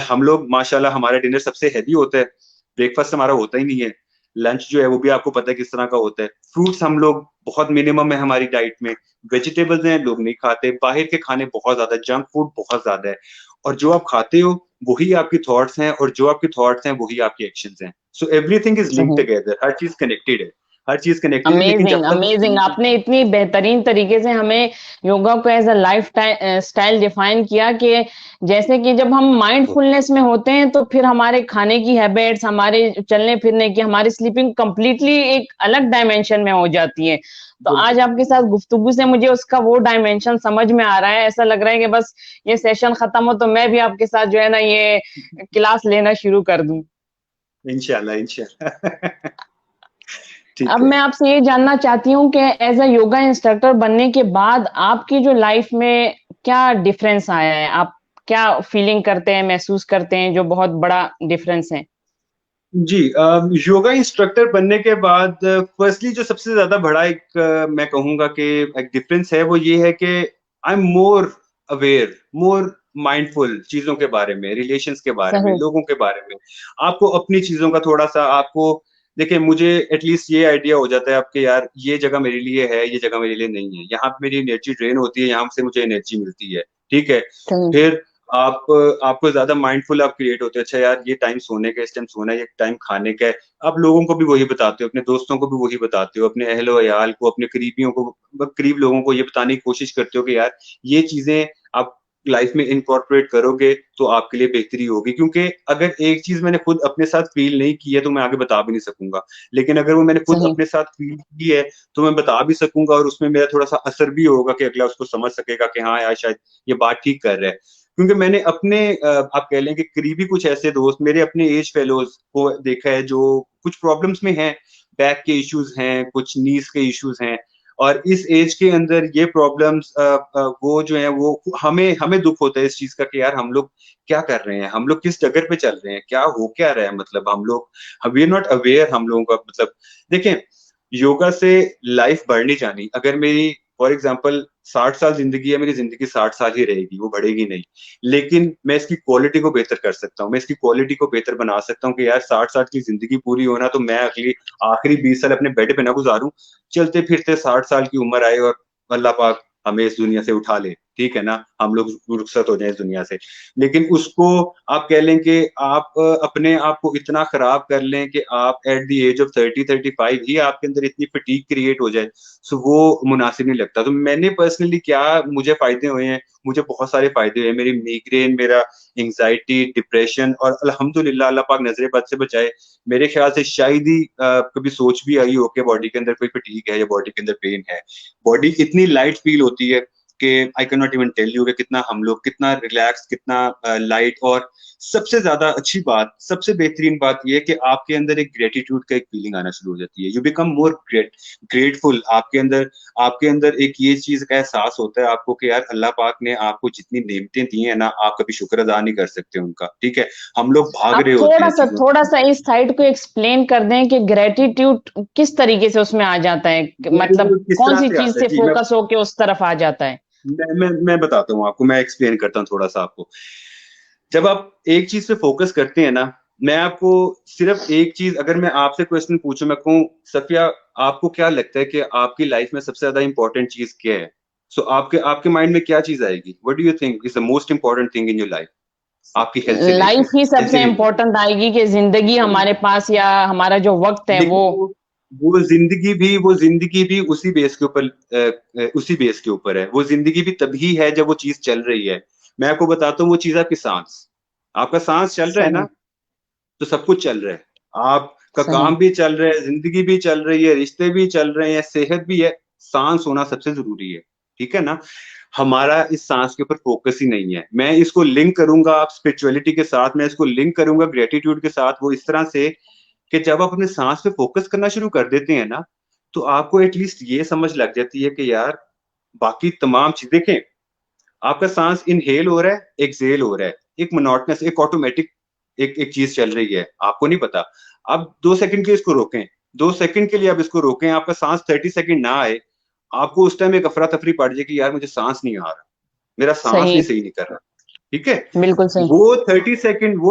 हम लोग माशाल्लाह हमारा डिनर सबसे हैवी होता है, ब्रेकफास्ट हमारा होता ही नहीं है। लंच जो है वो भी आपको पता है किस तरह का होता है, फ्रूट्स हम लोग बहुत मिनिमम है हमारी डाइट में, वेजिटेबल्स हैं लोग नहीं खाते, बाहर के खाने बहुत ज्यादा, जंक फूड बहुत ज्यादा है, और जो आप खाते हो वही आपकी थॉट्स हैं, और जो आपकी थॉट्स हैं वही आपके एक्शंस हैं। सो एवरीथिंग इज लिंक्ड सही। टुगेदर, हर चीज कनेक्टेड है, हर चीज कनेक्टेड है, लेकिन अमेजिंग जब तक अमेजिंग, आपने इतनी बेहतरीन तरीके से हमें योगा को as a lifestyle define किया कि जैसे कि जब हम माइंडफुलनेस में होते हैं तो फिर हमारे खाने की हैबिट्स, हमारे चलने फिरने की, हमारी स्लीपिंग कंप्लीटली एक अलग डायमेंशन में हो जाती है। तो आज आपके साथ गुफ्तगू से मुझे उसका वो डायमेंशन समझ में आ रहा है, ऐसा लग रहा है कि बस ये सेशन खत्म हो तो मैं भी आपके साथ जो है ना ये क्लास लेना शुरू कर दूं। इंशाल्लाह इंशाल्लाह अब ठीक है। मैं आपसे ये जानना चाहती हूँ कि एज अ योगा इंस्ट्रक्टर बनने के बाद आपकी जो लाइफ में क्या डिफरेंस आया है? आप क्या फीलिंग करते हैं, महसूस करते हैं जो बहुत बड़ा डिफरेंस है? जी, योगा इंस्ट्रक्टर बनने के बाद फर्स्टली जो सबसे ज्यादा बड़ा एक मैं कहूंगा कि एक डिफरेंस है वो ये है कि I am more aware, more mindful चीजों के बारे में, रिलेशंस के बारे में, सही। लोगों के बारे में, आपको अपनी चीजों का थोड़ा सा आपको, देखिए मुझे एटलीस्ट ये आइडिया हो जाता है आपके, यार ये जगह मेरे लिए है, ये जगह मेरे लिए नहीं है, यहाँ पे मेरी एनर्जी ड्रेन होती है, यहाँ से मुझे एनर्जी मिलती है, ठीक है। सही। फिर आप आपको ज्यादा माइंडफुल आप क्रिएट होते हो, अच्छा यार ये टाइम सोने का, इस टाइम सोना है, ये टाइम खाने का है। आप लोगों को भी वही बताते हो, अपने दोस्तों को भी वही बताते हो, अपने अहलो अयाल को, अपने करीबियों को, करीब लोगों को ये बताने की कोशिश करते हो कि यार ये चीजें आप लाइफ में इनकॉर्पोरेट करोगे तो आपके लिए बेहतरी होगी। क्योंकि अगर एक चीज मैंने खुद अपने साथ फील नहीं की है तो मैं आगे बता भी नहीं सकूंगा, लेकिन अगर वो मैंने खुद सही। अपने साथ फील की है तो मैं बता भी सकूंगा, और उसमें मेरा थोड़ा सा असर भी होगा कि अगला उसको समझ सकेगा कि हाँ यार शायद ये बात ठीक कर रहा है। क्योंकि मैंने अपने आप कह लें कि करीबी कुछ ऐसे दोस्त, मेरे अपने एज फेलोज को देखा है जो कुछ प्रॉब्लम्स में हैं, बैक के इश्यूज हैं, कुछ नीज के इश्यूज हैं, और इस एज के अंदर ये प्रॉब्लम्स वो जो है वो हमें हमें दुख होता है इस चीज का कि यार हम लोग क्या कर रहे हैं, हम लोग किस जगह पे चल रहे हैं, क्या हो क्या रहा है, मतलब हम लोग वी आर नॉट अवेयर, हम लोगों का मतलब देखें, योगा से लाइफ बढ़नी जानी, अगर मेरी फॉर एग्जाम्पल 60 साल जिंदगी है, मेरी जिंदगी 60 साल ही रहेगी, वो बढ़ेगी नहीं, लेकिन मैं इसकी क्वालिटी को बेहतर कर सकता हूँ, मैं इसकी क्वालिटी को बेहतर बना सकता हूँ कि यार 60 साल की जिंदगी पूरी होना तो मैं अगली आखिरी 20 साल अपने बेड पे ना गुजारूं, चलते फिरते 60 साल की उम्र आए और अल्लाह पाक हमें इस दुनिया से उठा ले, ठीक है ना, हम लोग रुखसत हो जाए इस दुनिया से। लेकिन उसको आप कह लें कि आप अपने आप को इतना खराब कर लें कि आप एट द एज ऑफ 30-35 ही आपके अंदर इतनी फटीग क्रिएट हो जाए, सो वो मुनासिब नहीं लगता। तो मैंने पर्सनली क्या मुझे फायदे हुए हैं, मुझे बहुत सारे फायदे हुए, मेरी माइग्रेन, मेरा एंजाइटी, डिप्रेशन, और अल्हम्दुलिल्लाह अल्लाह पाक नजरे बद से बचाए, मेरे ख्याल से शायद ही कभी सोच भी आई हो कि बॉडी के अंदर कोई फटीग है या बॉडी के अंदर पेन है। बॉडी इतनी लाइट फील होती है कि I can not even tell you कि कितना हम लोग कितना रिलैक्स, कितना लाइट, और सबसे ज्यादा अच्छी बात, सबसे बेहतरीन बात यह है कि आपके अंदर एक ग्रेटिट्यूड का एक फीलिंग आना शुरू हो जाती है, यू बिकम मोर ग्रेटफुल, आपके अंदर एक ये चीज का एहसास होता है आपको कि यार अल्लाह पाक ने आपको जितनी नेमतें दी है ना, आप कभी शुक्र अदा नहीं कर सकते उनका, ठीक है, हम लोग भाग आप रहे होते हैं चीजों थोड़ा सा इस साइड को एक्सप्लेन कर दें कि ग्रेटिट्यूड किस तरीके से उसमें आ जाता है, मतलब ग्रेटिट्यूड किस कौन तरह सी से चीज आता है से जी, फोकस होके उस तरफ आ जाता है। मैं बताता हूँ आपको, मैं एक्सप्लेन करता हूँ थोड़ा सा आपको। जब आप एक चीज पे फोकस करते हैं ना, मैं आपको सिर्फ एक चीज, अगर मैं आपसे क्वेश्चन पूछूं, मैं कहूँ सफिया आपको क्या लगता है कि आपकी लाइफ में सबसे ज्यादा इंपॉर्टेंट चीज क्या है, सो आपके आपके माइंड में क्या चीज आएगी, what do you think is the most important thing in your life, आपकी हेल्थ से लेके, लाइफ ही सबसे ऐसे ही इम्पोर्टेंट आएगी कि जिंदगी हमारे पास या हमारा जो वक्त है वो। लेकिन वो जिंदगी भी उसी बेस के ऊपर उसी बेस के ऊपर है, वो जिंदगी भी तभी है जब वो चीज चल रही है। मैं आपको बताता हूँ वो चीज आपकी सांस, आपका सांस चल रहा है ना, सही। तो सब कुछ चल रहा है, आपका सही। काम भी चल रहा है, जिंदगी भी चल रही है, रिश्ते भी चल रहे हैं, सेहत भी है, सांस होना सबसे जरूरी है, ठीक है ना। हमारा इस सांस के ऊपर फोकस ही नहीं है। मैं इसको लिंक करूंगा आप स्पिरिचुअलिटी के साथ, मैं इसको लिंक करूंगा ग्रेटिट्यूड के साथ, वो इस तरह से कि जब आप अपने सांस पे फोकस करना शुरू कर देते हैं ना, तो आपको एटलीस्ट ये समझ लग जाती है कि यार बाकी तमाम चीज देखें, आपका सांस इनहेल हो रहा है, एक्सहेल हो रहा है, एक मोनोटोनस, एक ऑटोमेटिक एक चीज चल रही है, आपको नहीं पता। आप 2 सेकंड के लिए इसको रोकें, 2 सेकंड के लिए आप इसको रोकें, आपका सांस 30 सेकंड ना आए, आपको उस टाइम एक अफरा तफरी पड़ जाए कि यार मुझे सांस नहीं आ रहा, मेरा सांस सही। नहीं सही नहीं कर रहा, ठीक है। बिल्कुल सही। वो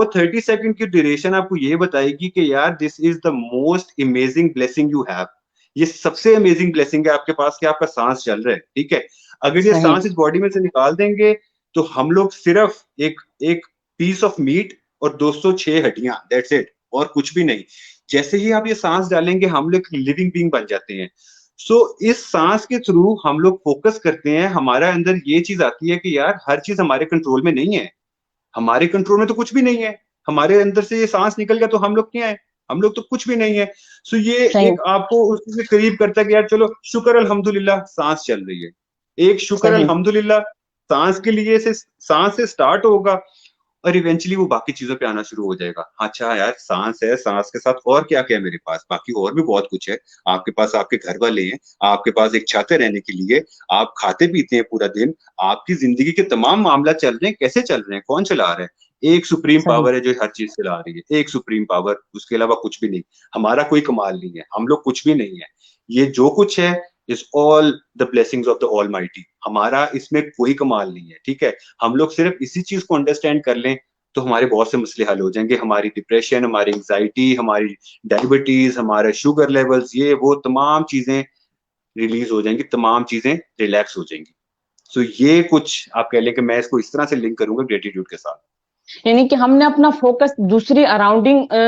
30 सेकंड की ड्यूरेशन आपको ये बताएगी कि यार this is the most amazing blessing you have, ये सबसे अमेजिंग ब्लेसिंग है आपके पास कि आपका सांस चल रहा है, ठीक है। अगर ये सही। सांस इस बॉडी में से निकाल देंगे तो हम लोग सिर्फ एक एक पीस ऑफ मीट और 206 हड्डियां, दैट्स इट, और कुछ भी नहीं। जैसे ही आप ये सांस डालेंगे हम लोग लिविंग बीइंग बन जाते हैं। सो इस सांस के थ्रू हम लोग फोकस करते हैं, हमारा अंदर ये चीज आती है कि यार हर चीज हमारे कंट्रोल में नहीं है, हमारे कंट्रोल में तो कुछ भी नहीं है, हमारे अंदर से ये सांस निकल गया तो हम लोग क्या है, हम लोग तो कुछ भी नहीं है। सो ये सही। एक आपको उसके करीब करता है कि यार चलो शुक्र अल्हम्दुलिल्लाह सांस चल रही है, एक शुक्र सही। अल्हम्दुलिल्लाह सांस के लिए से सांस से स्टार्ट होगा, और इवेंचुअली वो बाकी चीजों पे आना शुरू हो जाएगा। अच्छा यार सांस है, सांस के साथ और क्या क्या है मेरे पास, बाकी और भी बहुत कुछ है, आपके पास आपके घर वाले हैं, आपके पास एक छत है रहने के लिए, आप खाते पीते हैं पूरा दिन, आपकी जिंदगी के तमाम मामला चल रहे हैं, कैसे चल रहे हैं, कौन चला रहा है, एक सुप्रीम सही। पावर है जो हर चीज चला रही है, एक सुप्रीम पावर, उसके अलावा कुछ भी नहीं। हमारा कोई कमाल नहीं है, हम लोग कुछ भी नहीं है, ये जो कुछ है is all the blessings of the all mighty, हमारा इसमें कोई कमाल नहीं है, ठीक है। हम लोग सिर्फ इसी चीज को अंडरस्टैंड कर लें तो हमारे बहुत से मसले हल हो जाएंगे, हमारी डिप्रेशन, हमारी एंजाइटी, हमारी डायबिटीज, हमारे शुगर लेवल्स, ये वो तमाम चीजें रिलीज हो जाएंगी, तमाम चीजें रिलैक्स हो जाएंगी। सो ये कुछ आप कह लें कि मैं इसको इस तरह से लिंक करूंगा ग्रेटिट्यूड के साथ। यानी कि हमने अपना फोकस दूसरी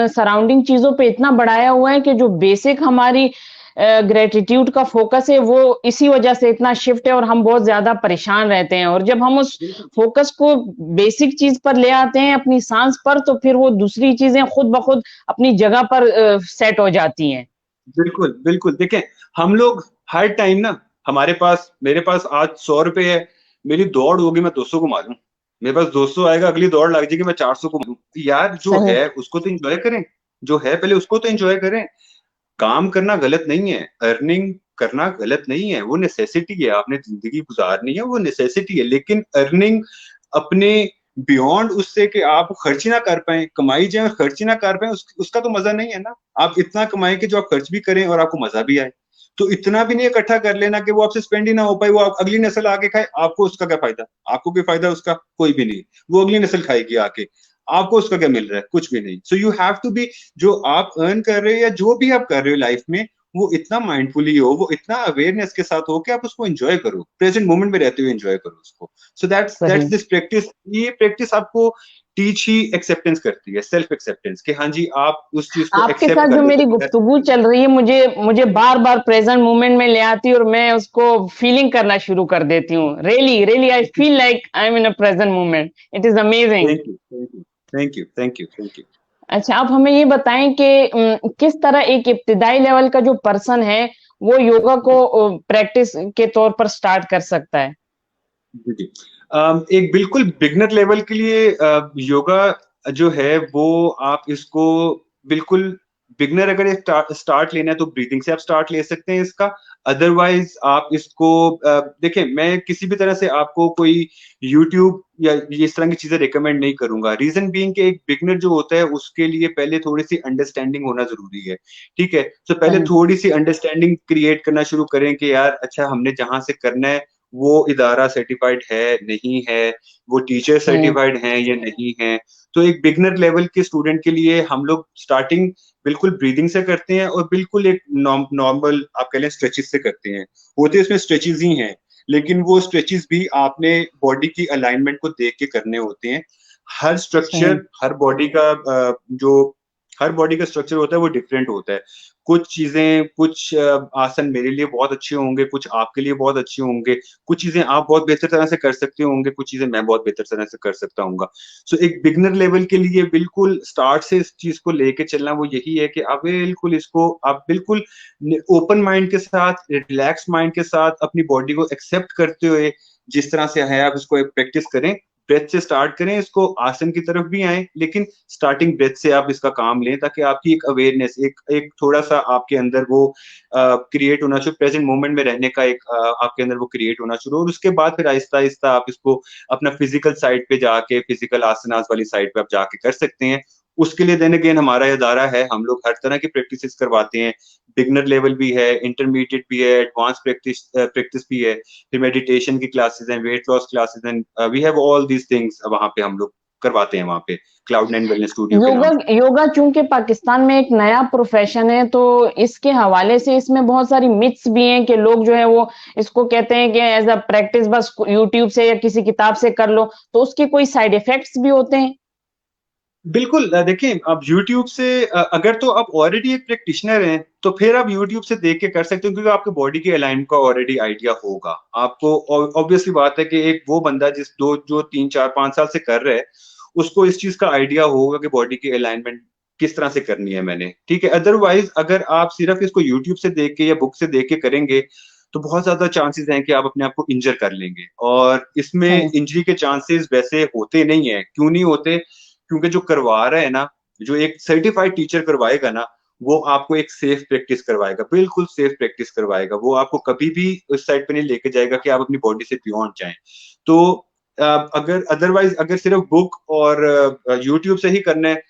सराउंडिंग चीजों पे इतना बढ़ाया हुआ है कि जो बेसिक हमारी ग्रेटिट्यूड का फोकस है वो इसी वजह से इतना शिफ्ट है और हम बहुत ज्यादा परेशान रहते हैं। और जब हम उस फोकस को बेसिक चीज पर ले आते हैं, अपनी सांस पर, तो फिर वो दूसरी चीजें खुद ब खुद अपनी जगह पर सेट हो जाती हैं। बिल्कुल बिल्कुल, देखें हम लोग हर टाइम ना, हमारे पास, मेरे पास आज 100 रुपए है, मेरी दौड़ होगी मैं 200 को मारूं, मेरे पास 200 आएगा, अगली दौड़ लग जाएगी मैं 400 को मारूं। यार जो सही। है उसको तो एंजॉय करें, जो है पहले उसको तो एंजॉय करें। काम करना गलत नहीं है, अर्निंग करना गलत नहीं है, वो नेसेसिटी है, आपने जिंदगी गुजारनी है, वो नेसेसिटी है, लेकिन अर्निंग अपने बियॉन्ड उससे कि आप खर्च ही ना कर पाए, कमाई जाए और खर्च ही ना कर पाए, उसका तो मजा नहीं है ना। आप इतना कमाएं कि जो आप खर्च भी करें और आपको मजा भी आए। तो इतना भी नहीं इकट्ठा कर लेना कि वो आपसे स्पेंड ही ना हो पाए, वो आप अगली नस्ल आके खाए, आपको उसका क्या फायदा? आपको कोई फायदा उसका? कोई भी नहीं। वो अगली नस्ल खाएगी आके, आपको उसका क्या मिल रहा है? कुछ भी नहीं। So you have to be, जो आप अर्न कर रहे हो या जो भी आप कर रहे हो लाइफ में, वो इतना माइंडफुली हो, वो इतना अवेयरनेस के साथ हो कि आप उसको एंजॉय करो, प्रेजेंट मोमेंट में रहते हुए एंजॉय करो उसको। सो दैट्स सही। This practice. ये प्रैक्टिस आपको टीच ही एक्सेप्टेंस करती है, सेल्फ एक्सेप्टेंस, कि हाँ जी आप उस चीज को आपके एक्सेप्ट साथ कर जो लेते मेरी हो। गुफ्तगू चल रही है, मुझे मुझे बार बार प्रेजेंट मोमेंट में ले आती है और मैं उसको फीलिंग करना शुरू कर देती हूँ। Really really I feel like I am in a present moment. It is amazing. Thank you, thank you, thank you, thank you, thank you. अच्छा, आप हमें ये बताएं कि किस तरह एक इब्तिदाई लेवल का जो पर्सन है वो योगा को प्रैक्टिस के तौर पर स्टार्ट कर सकता है? जी जी। एक बिल्कुल बिगनर लेवल के लिए योगा जो है वो आप इसको बिल्कुल, बिगनर अगर स्टार्ट लेना है तो ब्रीदिंग से आप स्टार्ट ले सकते हैं इसका। अदरवाइज आप इसको देखें, मैं किसी भी तरह से आपको कोई यूट्यूब या ये इस तरह की चीजें रिकमेंड नहीं करूंगा। रीजन बीइंग कि एक बिगनर जो होता है उसके लिए पहले थोड़ी सी अंडरस्टैंडिंग होना जरूरी है। ठीक है, तो पहले सही। थोड़ी सी अंडरस्टैंडिंग क्रिएट करना शुरू करें कि यार अच्छा हमने जहां से करना है वो इदारा सर्टिफाइड है नहीं है, वो टीचर सही। सर्टिफाइड हैं या नहीं है। तो एक बिगनर लेवल के स्टूडेंट के लिए हम लोग स्टार्टिंग बिल्कुल ब्रीदिंग से करते हैं और बिल्कुल एक नॉर्मल आप कह लें स्ट्रेचेस से करते हैं। होते उसमें स्ट्रेचेस ही हैं, लेकिन वो स्ट्रेचेस भी आपने बॉडी की अलाइनमेंट को देख के करने होते हैं। हर सही। स्ट्रक्चर, जो हर बॉडी का स्ट्रक्चर होता है वो डिफरेंट होता है। कुछ चीजें, कुछ आसन मेरे लिए बहुत अच्छे होंगे, कुछ आपके लिए बहुत अच्छे होंगे, कुछ चीजें आप बहुत बेहतर तरह से कर सकते होंगे, कुछ चीजें मैं बहुत बेहतर तरह से कर सकता हूँ। सो एक बिगनर लेवल के लिए बिल्कुल स्टार्ट से इस चीज को लेके चलना वो यही है कि आप बिल्कुल ओपन माइंड के साथ, रिलैक्स माइंड के साथ अपनी बॉडी को एक्सेप्ट करते हुए जिस तरह से है आप इसको प्रैक्टिस करें। ब्रेथ से स्टार्ट करें, इसको आसन की तरफ भी आए, लेकिन स्टार्टिंग ब्रेथ से आप इसका काम लें ताकि आपकी एक अवेयरनेस, एक एक थोड़ा सा आपके अंदर वो क्रिएट होना शुरू, प्रेजेंट मोमेंट में रहने का एक आपके अंदर वो क्रिएट होना शुरू, और उसके बाद फिर आहिस्ता आहिस्ता आप इसको अपना फिजिकल साइड पे जाके, फिजिकल आसनास वाली साइड पे आप जाके कर सकते हैं। उसके लिए देन अगेन हमारा इदारा है, हम लोग हर तरह की प्रैक्टिसेस करवाते हैं। बिगनर लेवल भी है, इंटरमीडिएट भी है, एडवांस प्रैक्टिस भी है, फिर मेडिटेशन की क्लासेस हैं, वेट लॉस क्लासेस हैं, we have all these things वहां पे हम लोग करवाते हैं, वहां पे क्लाउड 9 वेलनेस स्टूडियो के योगा नाम से। योगा चूंकि पाकिस्तान में एक नया प्रोफेशन है, तो इसके हवाले से इसमें बहुत सारी मिथ्स भी हैं कि लोग जो है वो इसको कहते हैं कि एज अ प्रैक्टिस बस यूट्यूब से या किसी किताब से कर लो, तो उसके कोई साइड इफेक्ट्स भी होते हैं? बिल्कुल, देखिए आप YouTube से अगर तो आप ऑलरेडी एक प्रैक्टिशनर हैं तो फिर आप YouTube से देख के कर सकते हो, क्योंकि आपके बॉडी के अलाइनमेंट का ऑलरेडी आइडिया होगा आपको। ऑब्वियसली बात है कि एक वो बंदा जो 3 4 5 साल से कर रहा है उसको इस चीज का आइडिया होगा कि बॉडी की अलाइनमेंट किस तरह से करनी है मैंने। ठीक है, अदरवाइज अगर आप सिर्फ इसको यूट्यूब से देख के या बुक से देख के करेंगे तो बहुत ज्यादा चांसेस हैं कि आप अपने आप को इंजर कर लेंगे, और इसमें सही। इंजरी के चांसेस वैसे होते नहीं है। क्यों नहीं होते? क्योंकि जो करवा रहा है ना, जो एक सर्टिफाइड टीचर करवाएगा ना, वो आपको एक सेफ प्रैक्टिस करवाएगा, बिल्कुल सेफ प्रैक्टिस करवाएगा। वो आपको कभी भी उस साइड पे नहीं लेके जाएगा कि आप अपनी बॉडी से बियॉन्ड जाएं। तो अगर अदरवाइज अगर सिर्फ बुक और यूट्यूब से ही करना है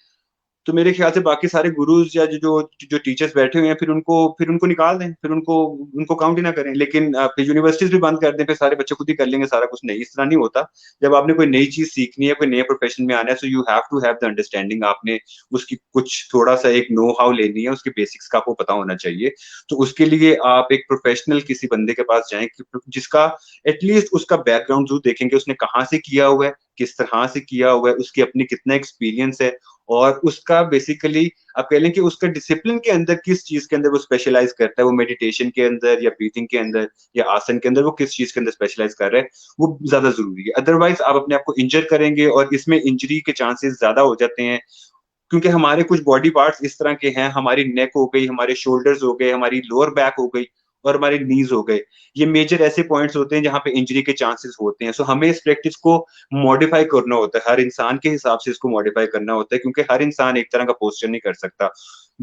तो मेरे ख्याल से बाकी सारे गुरुज या जो टीचर्स बैठे हुए हैं फिर उनको निकाल दें, फिर उनको काउंट ही ना करें। लेकिन फिर यूनिवर्सिटीज भी बंद कर दें, फिर सारे बच्चे खुद ही कर लेंगे सारा कुछ। नहीं, इस तरह नहीं होता। जब आपने कोई नई चीज सीखनी है, कोई नए प्रोफेशन में आना है, so you have to have the understanding. आपने उसकी कुछ थोड़ा सा एक नो हाउ लेनी है, उसके बेसिक्स का आपको पता होना चाहिए। तो उसके लिए आप एक प्रोफेशनल किसी बंदे के पास जाएं जिसका एटलीस्ट उसका बैकग्राउंड जरूर देखेंगे, उसने कहाँ से किया हुआ है, किस तरह से किया हुआ है, उसकी अपनी कितना एक्सपीरियंस है, और उसका बेसिकली आप कह लें कि उसका डिसिप्लिन के अंदर किस चीज के अंदर वो स्पेशलाइज करता है, वो मेडिटेशन के अंदर या ब्रीथिंग के अंदर या आसन के अंदर, वो किस चीज के अंदर स्पेशलाइज कर रहा है, वो ज्यादा जरूरी है। अदरवाइज आप अपने आप को इंजर करेंगे और इसमें इंजरी के चांसेस ज्यादा हो जाते हैं, क्योंकि हमारे कुछ बॉडी पार्ट्स इस तरह के हैं, हमारी नेक हो गई, हमारे शोल्डर्स हो गए, हमारी लोअर बैक हो गई और हमारे नीज हो गए। ये मेजर ऐसे पॉइंट्स होते हैं जहां पे इंजरी के चांसेस होते हैं। सो हमें इस प्रैक्टिस को मॉडिफाई करना होता है, हर इंसान के हिसाब से इसको मॉडिफाई करना होता है, क्योंकि हर इंसान एक तरह का पोस्चर नहीं कर सकता।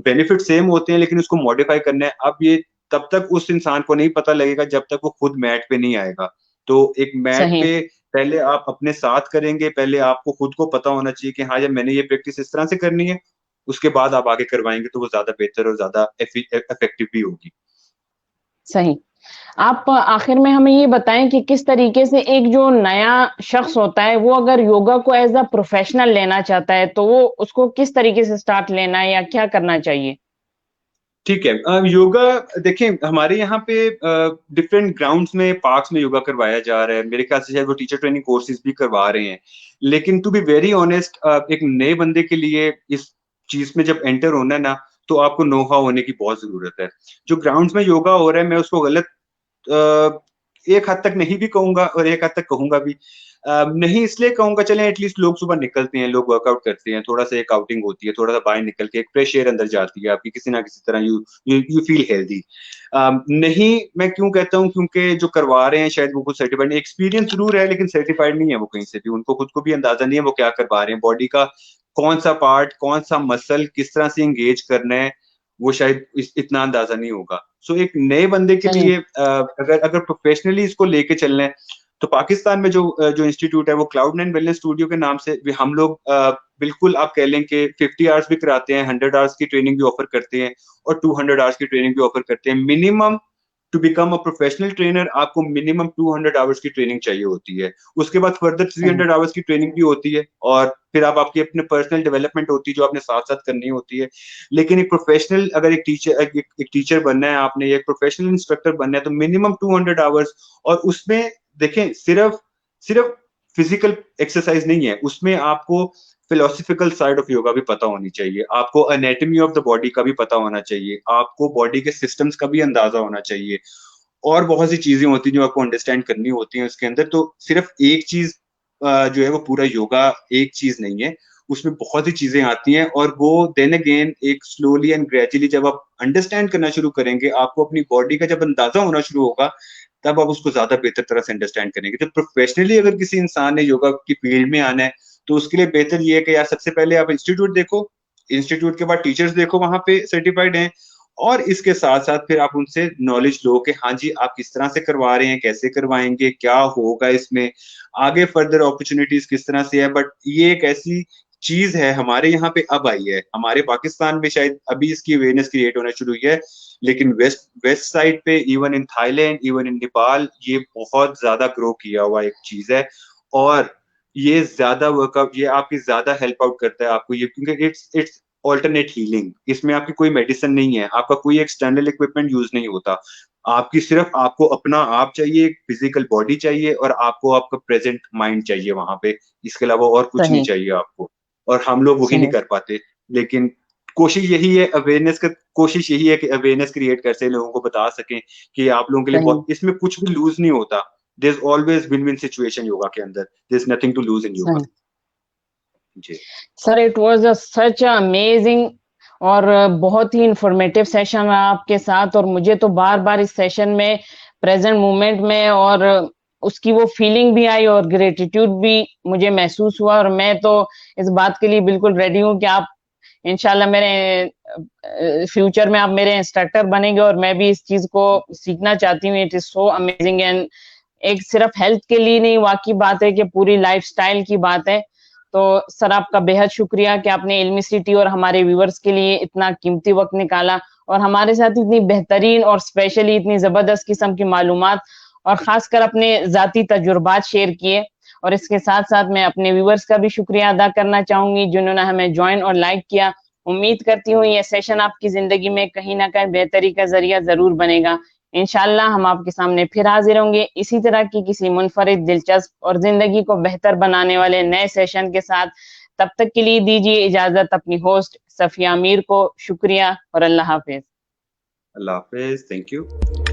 बेनिफिट सेम होते हैं, लेकिन उसको मॉडिफाई करना है। अब ये तब तक उस इंसान को नहीं पता लगेगा जब तक वो खुद मैट पे नहीं आएगा। तो एक मैट सही पे पहले आप अपने साथ करेंगे, पहले आपको खुद को पता होना चाहिए कि हाँ, जब मैंने ये प्रैक्टिस इस तरह से करनी है, उसके बाद आप आगे करवाएंगे तो वो ज्यादा बेहतर और ज्यादा इफेक्टिव भी होगी। सही। आप आखिर में हमें ये बताएं कि किस तरीके से एक जो नया शख्स होता है वो अगर योगा को एज अ प्रोफेशनल लेना चाहता है तो वो उसको किस तरीके से स्टार्ट लेना है या क्या करना चाहिए? ठीक है। योगा देखें, हमारे यहाँ पे डिफरेंट ग्राउंड्स में, पार्क्स में योगा करवाया जा रहा है। मेरे ख्याल से शायद वो टीचर ट्रेनिंग कोर्सेज भी करवा रहे हैं। लेकिन टू बी वेरी ऑनेस्ट, एक नए बंदे के लिए इस चीज में जब एंटर होना है ना, तो आपको नो हाउ होने की बहुत जरूरत है। जो ग्राउंड्स में योगा हो रहा है, मैं उसको गलत एक हद तक नहीं भी कहूंगा और एक हद तक कहूंगा भी। नहीं इसलिए कहूंगा, चले एटलीस्ट लोग सुबह निकलते हैं, लोग वर्कआउट करते हैं, थोड़ा सा एक आउटिंग होती है, थोड़ा सा बाहर निकल के एक फ्रेश एयर अंदर जाती है आपकी, किसी ना किसी तरह यू फील हेल्दी। नहीं, मैं क्यों कहता हूँ, क्योंकि जो करवा रहे हैं शायद वो कुछ सर्टिफाइड नहीं, एक्सपीरियंस जरूर है लेकिन सर्टिफाइड नहीं है वो कहीं से भी। उनको खुद को भी अंदाजा नहीं है वो क्या करवा रहे हैं, बॉडी का कौन सा पार्ट, कौन सा मसल किस तरह से एंगेज करना है, वो शायद इतना अंदाजा नहीं होगा। सो एक नए बंदे के सही। लिए अगर अगर प्रोफेशनली इसको लेके चलना है, तो पाकिस्तान में जो इंस्टीट्यूट है वो क्लाउड 9 वेलनेस स्टूडियो के नाम से भी हम लोग बिल्कुल आप कह लें कि 50 आवर्स भी कराते हैं, 100 आवर्स की ट्रेनिंग भी ऑफर करते हैं और 200 आवर्स की ट्रेनिंग भी ऑफर करते हैं। Minimum to become a professional trainer आपको मिनिमम 200 आवर्स की ट्रेनिंग चाहिए होती है। उसके बाद फर्दर सही। 300 आवर्स की ट्रेनिंग भी होती है, और फिर आप आपकी अपने पर्सनल डेवलपमेंट होती है जो आपने साथ साथ करनी होती है। लेकिन एक प्रोफेशनल, अगर एक टीचर बनना है आपने, एक प्रोफेशनल इंस्ट्रक्टर बनना है, तो मिनिमम 200 आवर्स। और उसमें देखें, सिर्फ सिर्फ फिजिकल एक्सरसाइज नहीं है, उसमें आपको फिलोसफिकल साइड ऑफ योगा भी पता होनी चाहिए, आपको एनाटॉमी ऑफ द बॉडी का भी पता होना चाहिए, आपको बॉडी के सिस्टम्स का भी अंदाजा होना चाहिए, और बहुत सी चीजें होती हैं जो आपको अंडरस्टैंड करनी होती हैं उसके अंदर। तो सिर्फ एक चीज जो है वो पूरा योगा एक चीज नहीं है, उसमें बहुत सी चीजें आती हैं, और वो देन अगेन एक स्लोली एंड ग्रेजुअली जब आप अंडरस्टैंड करना शुरू करेंगे, आपको अपनी बॉडी का जब अंदाजा होना शुरू होगा, तब आप उसको ज्यादा बेहतर तरह से अंडरस्टैंड करेंगे। तो प्रोफेशनली अगर किसी इंसान ने योगा की फील्ड में आना है, तो उसके लिए बेहतर ये है कि यार सबसे पहले आप इंस्टीट्यूट देखो, इंस्टीट्यूट के बाद टीचर्स देखो वहां पे सर्टिफाइड हैं, और इसके साथ साथ फिर आप उनसे नॉलेज लो कि हाँ जी आप किस तरह से करवा रहे हैं, कैसे करवाएंगे, क्या होगा इसमें आगे, फर्दर अपॉर्चुनिटीज किस तरह से है। बट ये एक ऐसी चीज है हमारे यहाँ पे अब आई है, हमारे पाकिस्तान में शायद अभी इसकी अवेयरनेस क्रिएट होना शुरू हुई है, लेकिन वेस्ट वेस्ट साइड पे, even in Thailand, even in Nepal, ये बहुत ज्यादा ग्रो किया हुआ एक चीज है। और ये ज्यादा वर्कआउट, ये आपकी ज्यादा हेल्प आउट करता है आपको ये, क्योंकि इट्स ऑल्टरनेट हीलिंग। इसमें आपकी कोई मेडिसिन नहीं है, आपका कोई एक्सटर्नल इक्विपमेंट यूज नहीं होता, आपकी सिर्फ आपको अपना आप चाहिए, फिजिकल बॉडी चाहिए, और आपको आपका प्रेजेंट माइंड चाहिए वहां पे। इसके अलावा और कुछ नहीं सही। चाहिए आपको, और हम लोग वही नहीं सही। कर पाते। लेकिन कोशिश यही है, कोशिश यही है कि अवेयरनेस क्रिएट कर सके, लोगों को बता सकें कि आप लोगों के लिए सही। बहुत, इसमें कुछ भी लूज नहीं होता। There is always win win situation yoga के अंदर, there is nothing to lose in yoga. सही। जी। Sir, it was such amazing और बहुत ही इंफॉर्मेटिव सेशन रहा आपके साथ, और मुझे तो बार बार इस सेशन में प्रेजेंट मोमेंट में और उसकी वो फीलिंग भी आई और ग्रेटिट्यूड भी मुझे महसूस हुआ। और मैं तो इस बात के लिए बिल्कुल रेडी हूँ कि आप इंशाल्लाह मेरे फ्यूचर में आप मेरे इंस्ट्रक्टर बनेंगे, और मैं भी इस चीज को सीखना चाहती हूँ। It is so amazing, and एक सिर्फ हेल्थ के लिए नहीं, वाकई बात है कि पूरी लाइफस्टाइल की बात है। तो सर आपका बेहद शुक्रिया कि आपने इल्मी सिटी और हमारे व्यूअर्स के लिए इतना कीमती वक्त निकाला और हमारे साथ इतनी बेहतरीन और स्पेशली इतनी जबरदस्त किस्म की मालूमात और खासकर अपने जाती तजुर्बात शेयर किए। और इसके साथ साथ मैं अपने व्यूअर्स का भी शुक्रिया अदा करना चाहूंगी जिन्होंने हमें ज्वाइन और लाइक किया। उम्मीद करती हूँ ये सेशन आपकी जिंदगी में कहीं ना कहीं बेहतरी का जरिया जरूर बनेगा। इंशाल्लाह हम आपके सामने फिर हाजिर होंगे इसी तरह की किसी मुनफरिद, दिलचस्प और जिंदगी को बेहतर बनाने वाले नए सेशन के साथ। तब तक के लिए दीजिए इजाजत अपनी होस्ट सफिया अमीर को। शुक्रिया और अल्लाह हाफिज। अल्लाह हाफिज, थैंक यू।